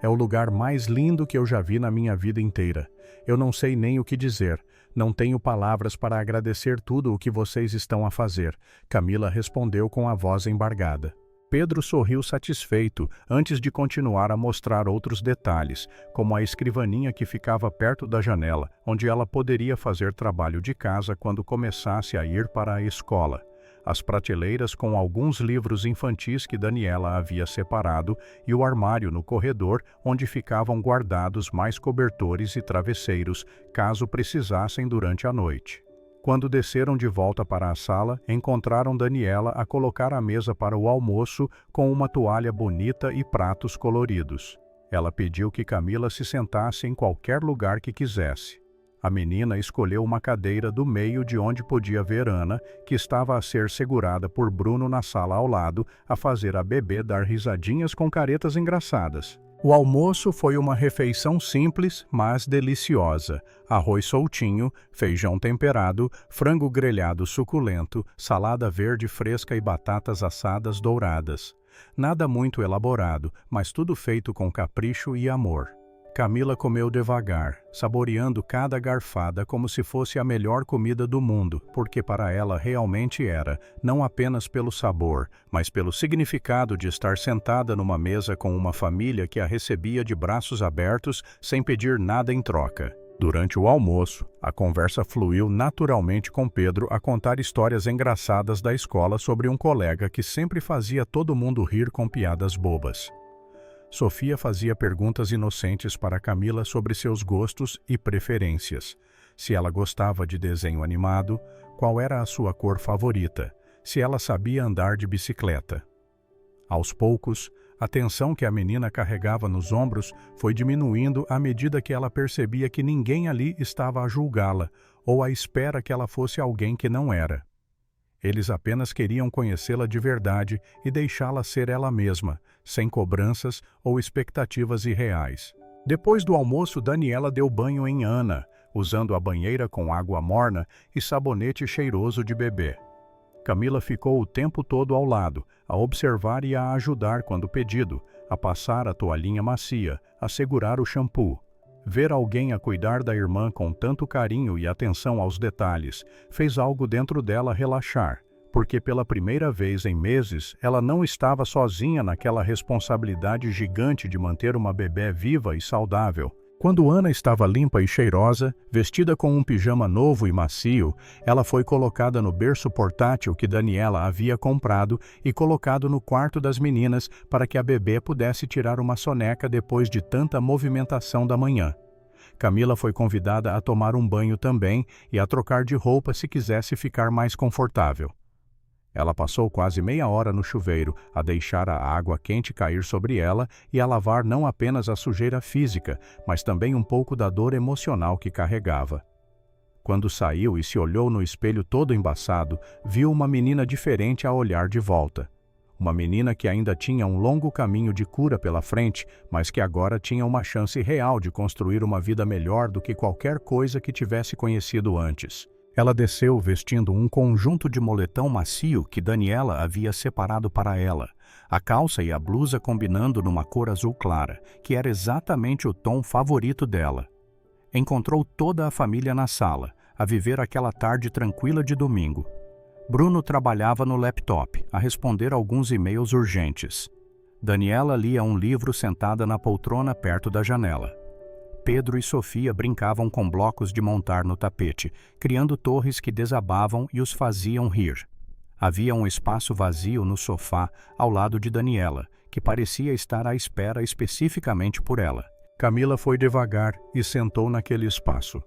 "É o lugar mais lindo que eu já vi na minha vida inteira. Eu não sei nem o que dizer. Não tenho palavras para agradecer tudo o que vocês estão a fazer", Camila respondeu com a voz embargada. Pedro sorriu satisfeito antes de continuar a mostrar outros detalhes, como a escrivaninha que ficava perto da janela, onde ela poderia fazer trabalho de casa quando começasse a ir para a escola. As prateleiras com alguns livros infantis que Daniela havia separado e o armário no corredor, onde ficavam guardados mais cobertores e travesseiros, caso precisassem durante a noite. Quando desceram de volta para a sala, encontraram Daniela a colocar a mesa para o almoço com uma toalha bonita e pratos coloridos. Ela pediu que Camila se sentasse em qualquer lugar que quisesse. A menina escolheu uma cadeira do meio de onde podia ver Ana, que estava a ser segurada por Bruno na sala ao lado, a fazer a bebê dar risadinhas com caretas engraçadas. O almoço foi uma refeição simples, mas deliciosa. Arroz soltinho, feijão temperado, frango grelhado suculento, salada verde fresca e batatas assadas douradas. Nada muito elaborado, mas tudo feito com capricho e amor. Camila comeu devagar, saboreando cada garfada como se fosse a melhor comida do mundo, porque para ela realmente era, não apenas pelo sabor, mas pelo significado de estar sentada numa mesa com uma família que a recebia de braços abertos sem pedir nada em troca. Durante o almoço, a conversa fluiu naturalmente com Pedro a contar histórias engraçadas da escola sobre um colega que sempre fazia todo mundo rir com piadas bobas. Sofia fazia perguntas inocentes para Camila sobre seus gostos e preferências. Se ela gostava de desenho animado, qual era a sua cor favorita, se ela sabia andar de bicicleta. Aos poucos, a tensão que a menina carregava nos ombros foi diminuindo à medida que ela percebia que ninguém ali estava a julgá-la ou à espera que ela fosse alguém que não era. Eles apenas queriam conhecê-la de verdade e deixá-la ser ela mesma, sem cobranças ou expectativas irreais. Depois do almoço, Daniela deu banho em Ana, usando a banheira com água morna e sabonete cheiroso de bebê. Camila ficou o tempo todo ao lado, a observar e a ajudar quando pedido, a passar a toalhinha macia, a segurar o shampoo. Ver alguém a cuidar da irmã com tanto carinho e atenção aos detalhes fez algo dentro dela relaxar, porque pela primeira vez em meses ela não estava sozinha naquela responsabilidade gigante de manter uma bebé viva e saudável. Quando Ana estava limpa e cheirosa, vestida com um pijama novo e macio, ela foi colocada no berço portátil que Daniela havia comprado e colocado no quarto das meninas para que a bebê pudesse tirar uma soneca depois de tanta movimentação da manhã. Camila foi convidada a tomar um banho também e a trocar de roupa se quisesse ficar mais confortável. Ela passou quase meia hora no chuveiro, a deixar a água quente cair sobre ela e a lavar não apenas a sujeira física, mas também um pouco da dor emocional que carregava. Quando saiu e se olhou no espelho todo embaçado, viu uma menina diferente a olhar de volta. Uma menina que ainda tinha um longo caminho de cura pela frente, mas que agora tinha uma chance real de construir uma vida melhor do que qualquer coisa que tivesse conhecido antes. Ela desceu vestindo um conjunto de moletom macio que Daniela havia separado para ela, a calça e a blusa combinando numa cor azul clara, que era exatamente o tom favorito dela. Encontrou toda a família na sala, a viver aquela tarde tranquila de domingo. Bruno trabalhava no laptop, a responder alguns e-mails urgentes. Daniela lia um livro sentada na poltrona perto da janela. Pedro e Sofia brincavam com blocos de montar no tapete, criando torres que desabavam e os faziam rir. Havia um espaço vazio no sofá ao lado de Daniela, que parecia estar à espera especificamente por ela. Camila foi devagar e sentou naquele espaço.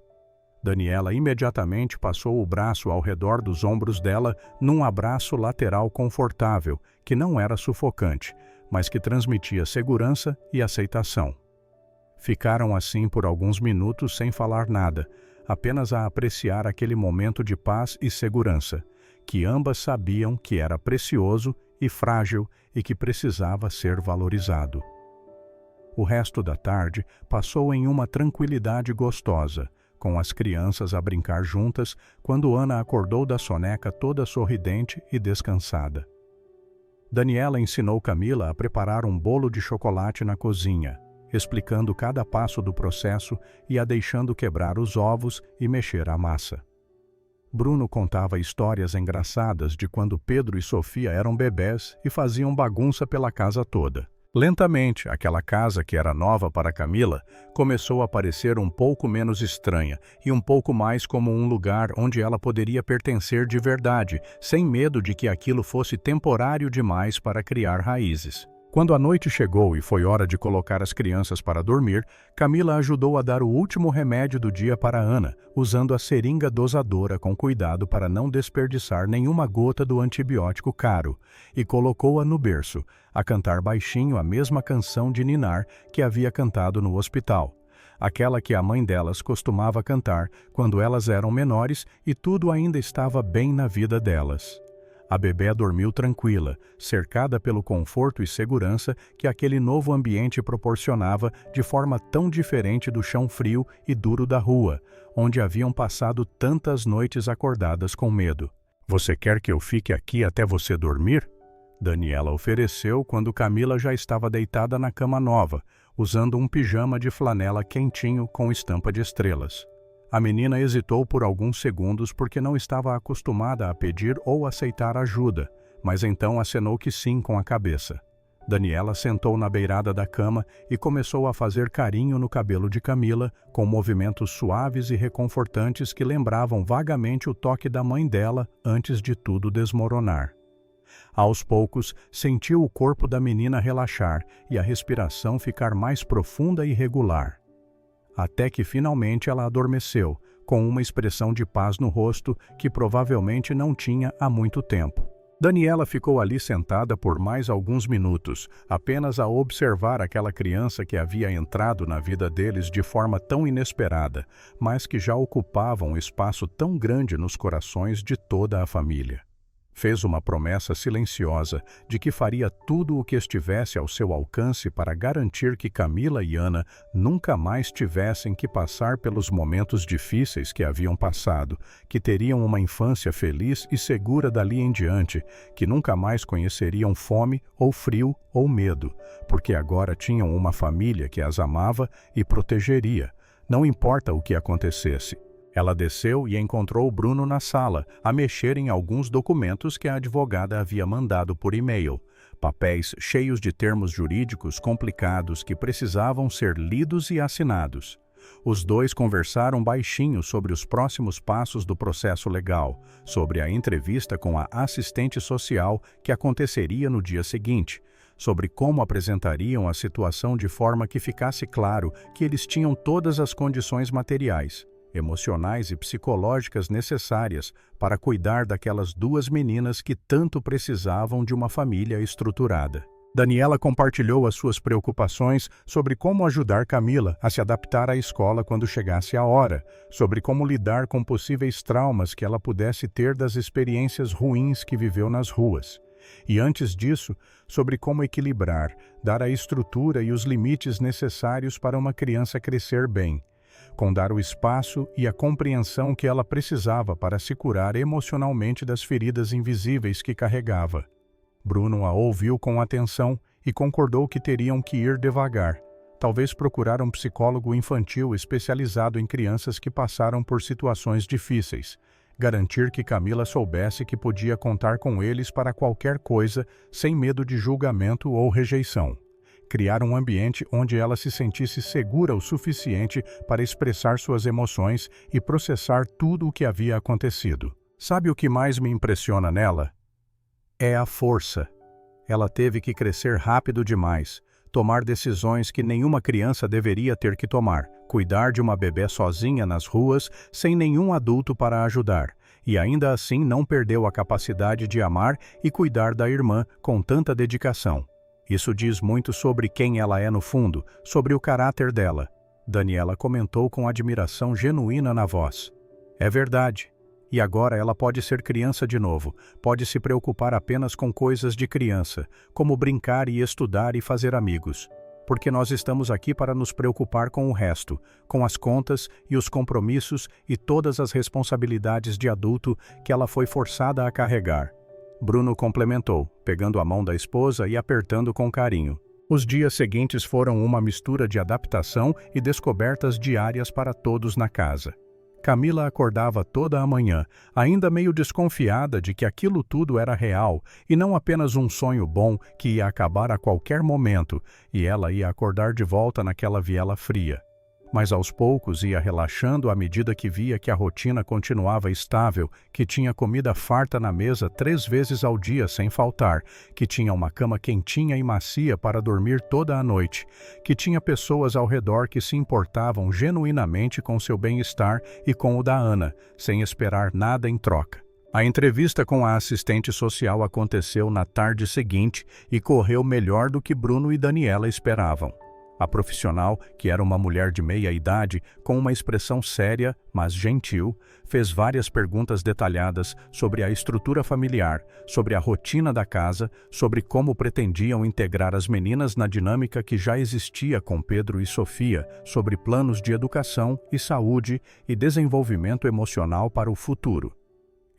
Daniela imediatamente passou o braço ao redor dos ombros dela num abraço lateral confortável, que não era sufocante, mas que transmitia segurança e aceitação. Ficaram assim por alguns minutos sem falar nada, apenas a apreciar aquele momento de paz e segurança, que ambas sabiam que era precioso e frágil e que precisava ser valorizado. O resto da tarde passou em uma tranquilidade gostosa, com as crianças a brincar juntas, quando Ana acordou da soneca toda sorridente e descansada. Daniela ensinou Camila a preparar um bolo de chocolate na cozinha, explicando cada passo do processo e a deixando quebrar os ovos e mexer a massa. Bruno contava histórias engraçadas de quando Pedro e Sofia eram bebés e faziam bagunça pela casa toda. Lentamente, aquela casa que era nova para Camila começou a parecer um pouco menos estranha e um pouco mais como um lugar onde ela poderia pertencer de verdade, sem medo de que aquilo fosse temporário demais para criar raízes. Quando a noite chegou e foi hora de colocar as crianças para dormir, Camila ajudou a dar o último remédio do dia para Ana, usando a seringa dosadora com cuidado para não desperdiçar nenhuma gota do antibiótico caro, e colocou-a no berço, a cantar baixinho a mesma canção de ninar que havia cantado no hospital, aquela que a mãe delas costumava cantar quando elas eram menores e tudo ainda estava bem na vida delas. A bebê dormiu tranquila, cercada pelo conforto e segurança que aquele novo ambiente proporcionava de forma tão diferente do chão frio e duro da rua, onde haviam passado tantas noites acordadas com medo. "Você quer que eu fique aqui até você dormir?" Daniela ofereceu quando Camila já estava deitada na cama nova, usando um pijama de flanela quentinho com estampa de estrelas. A menina hesitou por alguns segundos porque não estava acostumada a pedir ou aceitar ajuda, mas então acenou que sim com a cabeça. Daniela sentou na beirada da cama e começou a fazer carinho no cabelo de Camila, com movimentos suaves e reconfortantes que lembravam vagamente o toque da mãe dela antes de tudo desmoronar. Aos poucos, sentiu o corpo da menina relaxar e a respiração ficar mais profunda e regular. Até que finalmente ela adormeceu, com uma expressão de paz no rosto que provavelmente não tinha há muito tempo. Daniela ficou ali sentada por mais alguns minutos, apenas a observar aquela criança que havia entrado na vida deles de forma tão inesperada, mas que já ocupava um espaço tão grande nos corações de toda a família. Fez uma promessa silenciosa de que faria tudo o que estivesse ao seu alcance para garantir que Camila e Ana nunca mais tivessem que passar pelos momentos difíceis que haviam passado, que teriam uma infância feliz e segura dali em diante, que nunca mais conheceriam fome ou frio ou medo, porque agora tinham uma família que as amava e protegeria, não importa o que acontecesse. Ela desceu e encontrou Bruno na sala, a mexer em alguns documentos que a advogada havia mandado por e-mail. Papéis cheios de termos jurídicos complicados que precisavam ser lidos e assinados. Os dois conversaram baixinho sobre os próximos passos do processo legal, sobre a entrevista com a assistente social que aconteceria no dia seguinte, sobre como apresentariam a situação de forma que ficasse claro que eles tinham todas as condições materiais. emocionais e psicológicas necessárias para cuidar daquelas duas meninas que tanto precisavam de uma família estruturada. Daniela compartilhou as suas preocupações sobre como ajudar Camila a se adaptar à escola quando chegasse a hora, sobre como lidar com possíveis traumas que ela pudesse ter das experiências ruins que viveu nas ruas. E antes disso, sobre como equilibrar, dar a estrutura e os limites necessários para uma criança crescer bem, com dar o espaço e a compreensão que ela precisava para se curar emocionalmente das feridas invisíveis que carregava. Bruno a ouviu com atenção e concordou que teriam que ir devagar, talvez procurar um psicólogo infantil especializado em crianças que passaram por situações difíceis, garantir que Camila soubesse que podia contar com eles para qualquer coisa sem medo de julgamento ou rejeição, criar um ambiente onde ela se sentisse segura o suficiente para expressar suas emoções e processar tudo o que havia acontecido. Sabe o que mais me impressiona nela? É a força. Ela teve que crescer rápido demais, tomar decisões que nenhuma criança deveria ter que tomar, cuidar de uma bebê sozinha nas ruas, sem nenhum adulto para ajudar, e ainda assim não perdeu a capacidade de amar e cuidar da irmã com tanta dedicação. Isso diz muito sobre quem ela é no fundo, sobre o caráter dela. Daniela comentou com admiração genuína na voz. É verdade. E agora ela pode ser criança de novo, pode se preocupar apenas com coisas de criança, como brincar e estudar e fazer amigos. Porque nós estamos aqui para nos preocupar com o resto, com as contas e os compromissos e todas as responsabilidades de adulto que ela foi forçada a carregar. Bruno complementou, pegando a mão da esposa e apertando com carinho. Os dias seguintes foram uma mistura de adaptação e descobertas diárias para todos na casa. Camila acordava toda a manhã, ainda meio desconfiada de que aquilo tudo era real e não apenas um sonho bom que ia acabar a qualquer momento, e ela ia acordar de volta naquela viela fria. Mas aos poucos ia relaxando à medida que via que a rotina continuava estável, que tinha comida farta na mesa 3 vezes ao dia sem faltar, que tinha uma cama quentinha e macia para dormir toda a noite, que tinha pessoas ao redor que se importavam genuinamente com seu bem-estar e com o da Ana, sem esperar nada em troca. A entrevista com a assistente social aconteceu na tarde seguinte e correu melhor do que Bruno e Daniela esperavam. A profissional, que era uma mulher de meia idade, com uma expressão séria, mas gentil, fez várias perguntas detalhadas sobre a estrutura familiar, sobre a rotina da casa, sobre como pretendiam integrar as meninas na dinâmica que já existia com Pedro e Sofia, sobre planos de educação e saúde e desenvolvimento emocional para o futuro.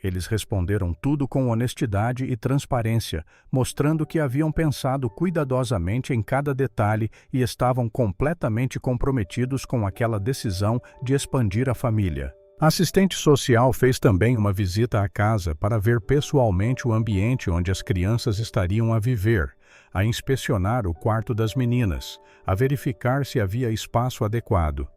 Eles responderam tudo com honestidade e transparência, mostrando que haviam pensado cuidadosamente em cada detalhe e estavam completamente comprometidos com aquela decisão de expandir a família. A assistente social fez também uma visita à casa para ver pessoalmente o ambiente onde as crianças estariam a viver, a inspecionar o quarto das meninas, a verificar se havia espaço adequado.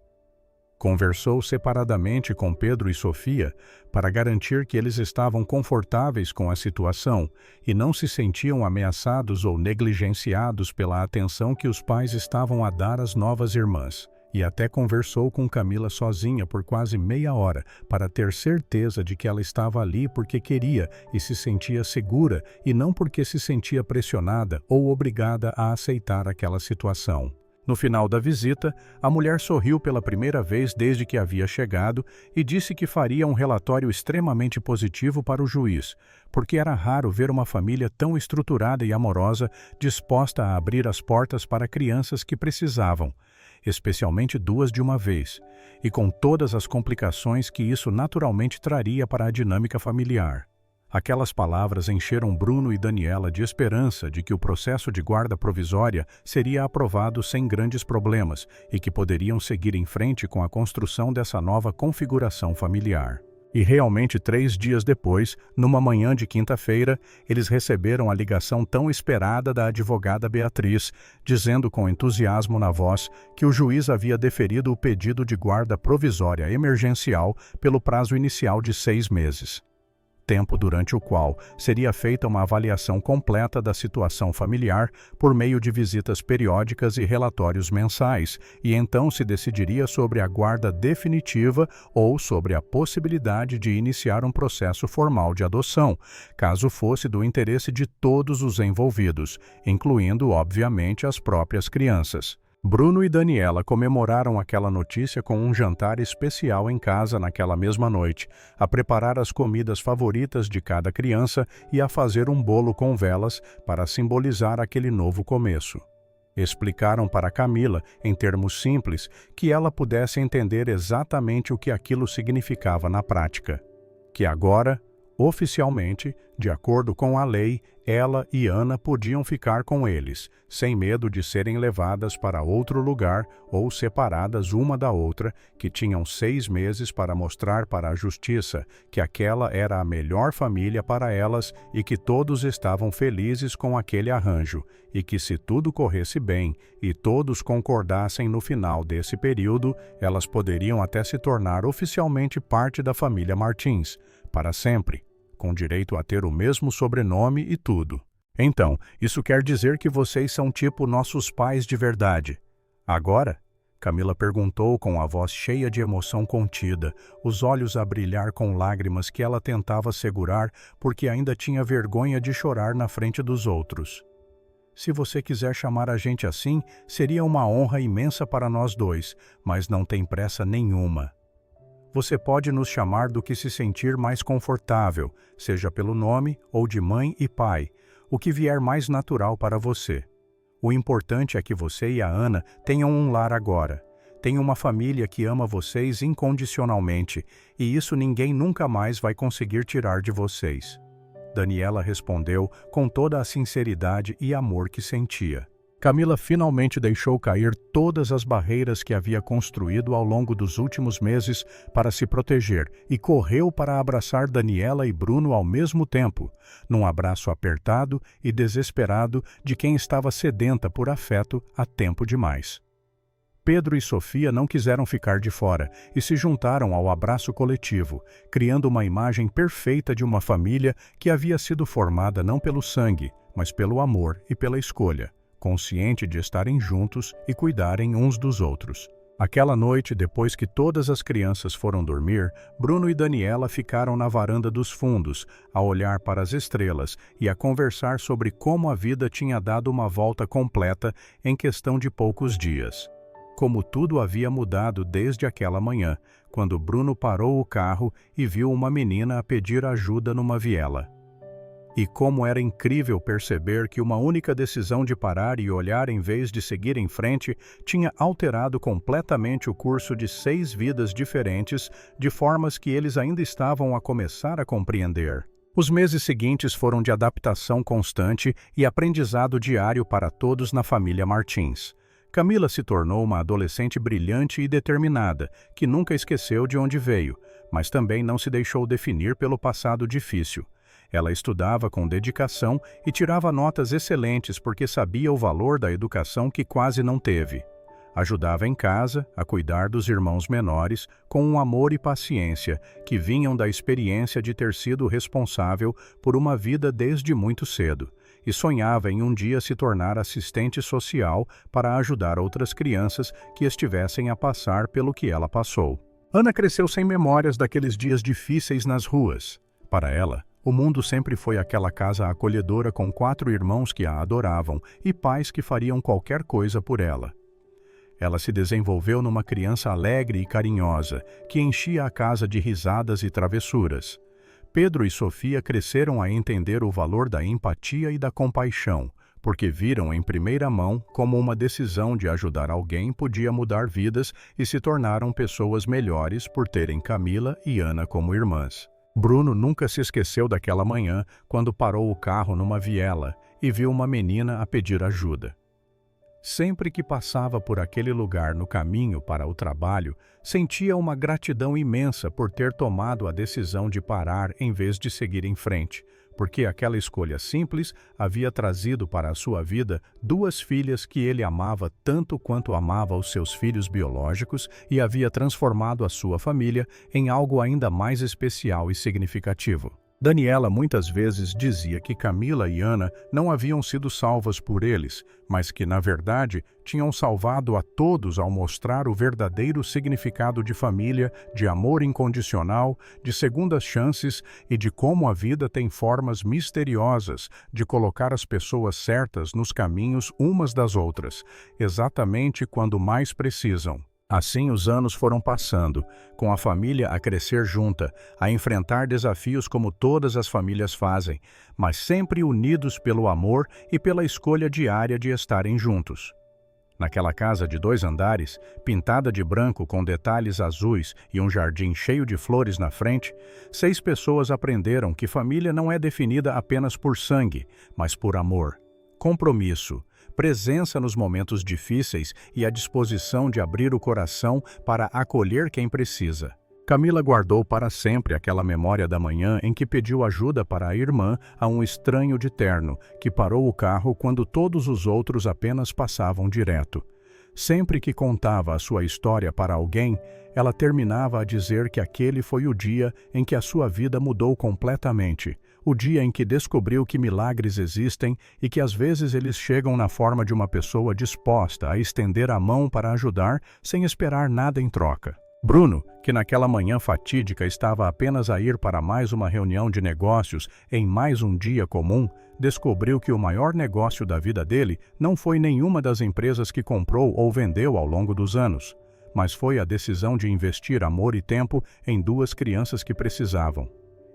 Conversou separadamente com Pedro e Sofia para garantir que eles estavam confortáveis com a situação e não se sentiam ameaçados ou negligenciados pela atenção que os pais estavam a dar às novas irmãs. E até conversou com Camila sozinha por quase meia hora para ter certeza de que ela estava ali porque queria e se sentia segura e não porque se sentia pressionada ou obrigada a aceitar aquela situação. No final da visita, a mulher sorriu pela primeira vez desde que havia chegado e disse que faria um relatório extremamente positivo para o juiz, porque era raro ver uma família tão estruturada e amorosa disposta a abrir as portas para crianças que precisavam, especialmente 2 de uma vez, e com todas as complicações que isso naturalmente traria para a dinâmica familiar. Aquelas palavras encheram Bruno e Daniela de esperança de que o processo de guarda provisória seria aprovado sem grandes problemas e que poderiam seguir em frente com a construção dessa nova configuração familiar. E realmente 3 dias depois, numa manhã de quinta-feira, eles receberam a ligação tão esperada da advogada Beatriz, dizendo com entusiasmo na voz que o juiz havia deferido o pedido de guarda provisória emergencial pelo prazo inicial de 6 meses. tempo durante o qual seria feita uma avaliação completa da situação familiar por meio de visitas periódicas e relatórios mensais, e então se decidiria sobre a guarda definitiva ou sobre a possibilidade de iniciar um processo formal de adoção, caso fosse do interesse de todos os envolvidos, incluindo, obviamente, as próprias crianças. Bruno e Daniela comemoraram aquela notícia com um jantar especial em casa naquela mesma noite, a preparar as comidas favoritas de cada criança e a fazer um bolo com velas para simbolizar aquele novo começo. Explicaram para Camila, em termos simples, que ela pudesse entender exatamente o que aquilo significava na prática. Que agora, oficialmente, de acordo com a lei, ela e Ana podiam ficar com eles, sem medo de serem levadas para outro lugar ou separadas uma da outra, que tinham 6 meses para mostrar para a justiça que aquela era a melhor família para elas e que todos estavam felizes com aquele arranjo, e que se tudo corresse bem e todos concordassem no final desse período, elas poderiam até se tornar oficialmente parte da família Martins, para sempre, com direito a ter o mesmo sobrenome e tudo. Então, isso quer dizer que vocês são tipo nossos pais de verdade. Agora? Camila perguntou com a voz cheia de emoção contida, os olhos a brilhar com lágrimas que ela tentava segurar porque ainda tinha vergonha de chorar na frente dos outros. Se você quiser chamar a gente assim, seria uma honra imensa para nós dois, mas não tem pressa nenhuma. Você pode nos chamar do que se sentir mais confortável, seja pelo nome ou de mãe e pai, o que vier mais natural para você. O importante é que você e a Ana tenham um lar agora. Tenham uma família que ama vocês incondicionalmente, e isso ninguém nunca mais vai conseguir tirar de vocês. Daniela respondeu com toda a sinceridade e amor que sentia. Camila finalmente deixou cair todas as barreiras que havia construído ao longo dos últimos meses para se proteger e correu para abraçar Daniela e Bruno ao mesmo tempo, num abraço apertado e desesperado de quem estava sedenta por afeto há tempo demais. Pedro e Sofia não quiseram ficar de fora e se juntaram ao abraço coletivo, criando uma imagem perfeita de uma família que havia sido formada não pelo sangue, mas pelo amor e pela escolha, consciente de estarem juntos e cuidarem uns dos outros. Aquela noite, depois que todas as crianças foram dormir, Bruno e Daniela ficaram na varanda dos fundos, a olhar para as estrelas e a conversar sobre como a vida tinha dado uma volta completa em questão de poucos dias. Como tudo havia mudado desde aquela manhã, quando Bruno parou o carro e viu uma menina a pedir ajuda numa viela. E como era incrível perceber que uma única decisão de parar e olhar em vez de seguir em frente tinha alterado completamente o curso de 6 vidas diferentes, de formas que eles ainda estavam a começar a compreender. Os meses seguintes foram de adaptação constante e aprendizado diário para todos na família Martins. Camila se tornou uma adolescente brilhante e determinada, que nunca esqueceu de onde veio, mas também não se deixou definir pelo passado difícil. Ela estudava com dedicação e tirava notas excelentes porque sabia o valor da educação que quase não teve. Ajudava em casa a cuidar dos irmãos menores com um amor e paciência que vinham da experiência de ter sido responsável por uma vida desde muito cedo, e sonhava em um dia se tornar assistente social para ajudar outras crianças que estivessem a passar pelo que ela passou. Ana cresceu sem memórias daqueles dias difíceis nas ruas. Para ela, o mundo sempre foi aquela casa acolhedora com 4 irmãos que a adoravam e pais que fariam qualquer coisa por ela. Ela se desenvolveu numa criança alegre e carinhosa, que enchia a casa de risadas e travessuras. Pedro e Sofia cresceram a entender o valor da empatia e da compaixão, porque viram em primeira mão como uma decisão de ajudar alguém podia mudar vidas e se tornaram pessoas melhores por terem Camila e Ana como irmãs. Bruno nunca se esqueceu daquela manhã quando parou o carro numa viela e viu uma menina a pedir ajuda. Sempre que passava por aquele lugar no caminho para o trabalho, sentia uma gratidão imensa por ter tomado a decisão de parar em vez de seguir em frente, porque aquela escolha simples havia trazido para a sua vida 2 filhas que ele amava tanto quanto amava os seus filhos biológicos e havia transformado a sua família em algo ainda mais especial e significativo. Daniela muitas vezes dizia que Camila e Ana não haviam sido salvas por eles, mas que, na verdade, tinham salvado a todos ao mostrar o verdadeiro significado de família, de amor incondicional, de segundas chances e de como a vida tem formas misteriosas de colocar as pessoas certas nos caminhos umas das outras, exatamente quando mais precisam. Assim os anos foram passando, com a família a crescer junta, a enfrentar desafios como todas as famílias fazem, mas sempre unidos pelo amor e pela escolha diária de estarem juntos. Naquela casa de 2 andares, pintada de branco com detalhes azuis e um jardim cheio de flores na frente, 6 pessoas aprenderam que família não é definida apenas por sangue, mas por amor, compromisso, presença nos momentos difíceis e a disposição de abrir o coração para acolher quem precisa. Camila guardou para sempre aquela memória da manhã em que pediu ajuda para a irmã a um estranho de terno, que parou o carro quando todos os outros apenas passavam direto. Sempre que contava a sua história para alguém, ela terminava a dizer que aquele foi o dia em que a sua vida mudou completamente, o dia em que descobriu que milagres existem e que às vezes eles chegam na forma de uma pessoa disposta a estender a mão para ajudar sem esperar nada em troca. Bruno, que naquela manhã fatídica estava apenas a ir para mais uma reunião de negócios em mais um dia comum, descobriu que o maior negócio da vida dele não foi nenhuma das empresas que comprou ou vendeu ao longo dos anos, mas foi a decisão de investir amor e tempo em 2 crianças que precisavam.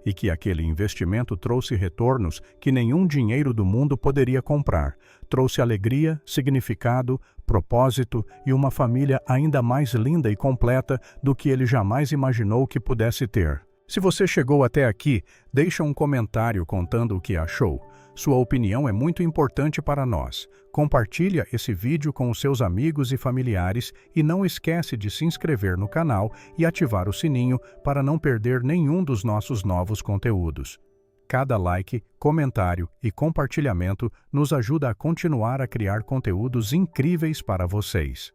E que aquele investimento trouxe retornos que nenhum dinheiro do mundo poderia comprar. Trouxe alegria, significado, propósito e uma família ainda mais linda e completa do que ele jamais imaginou que pudesse ter. Se você chegou até aqui, deixa um comentário contando o que achou. Sua opinião é muito importante para nós. Compartilha esse vídeo com os seus amigos e familiares e não esquece de se inscrever no canal e ativar o sininho para não perder nenhum dos nossos novos conteúdos. Cada like, comentário e compartilhamento nos ajuda a continuar a criar conteúdos incríveis para vocês.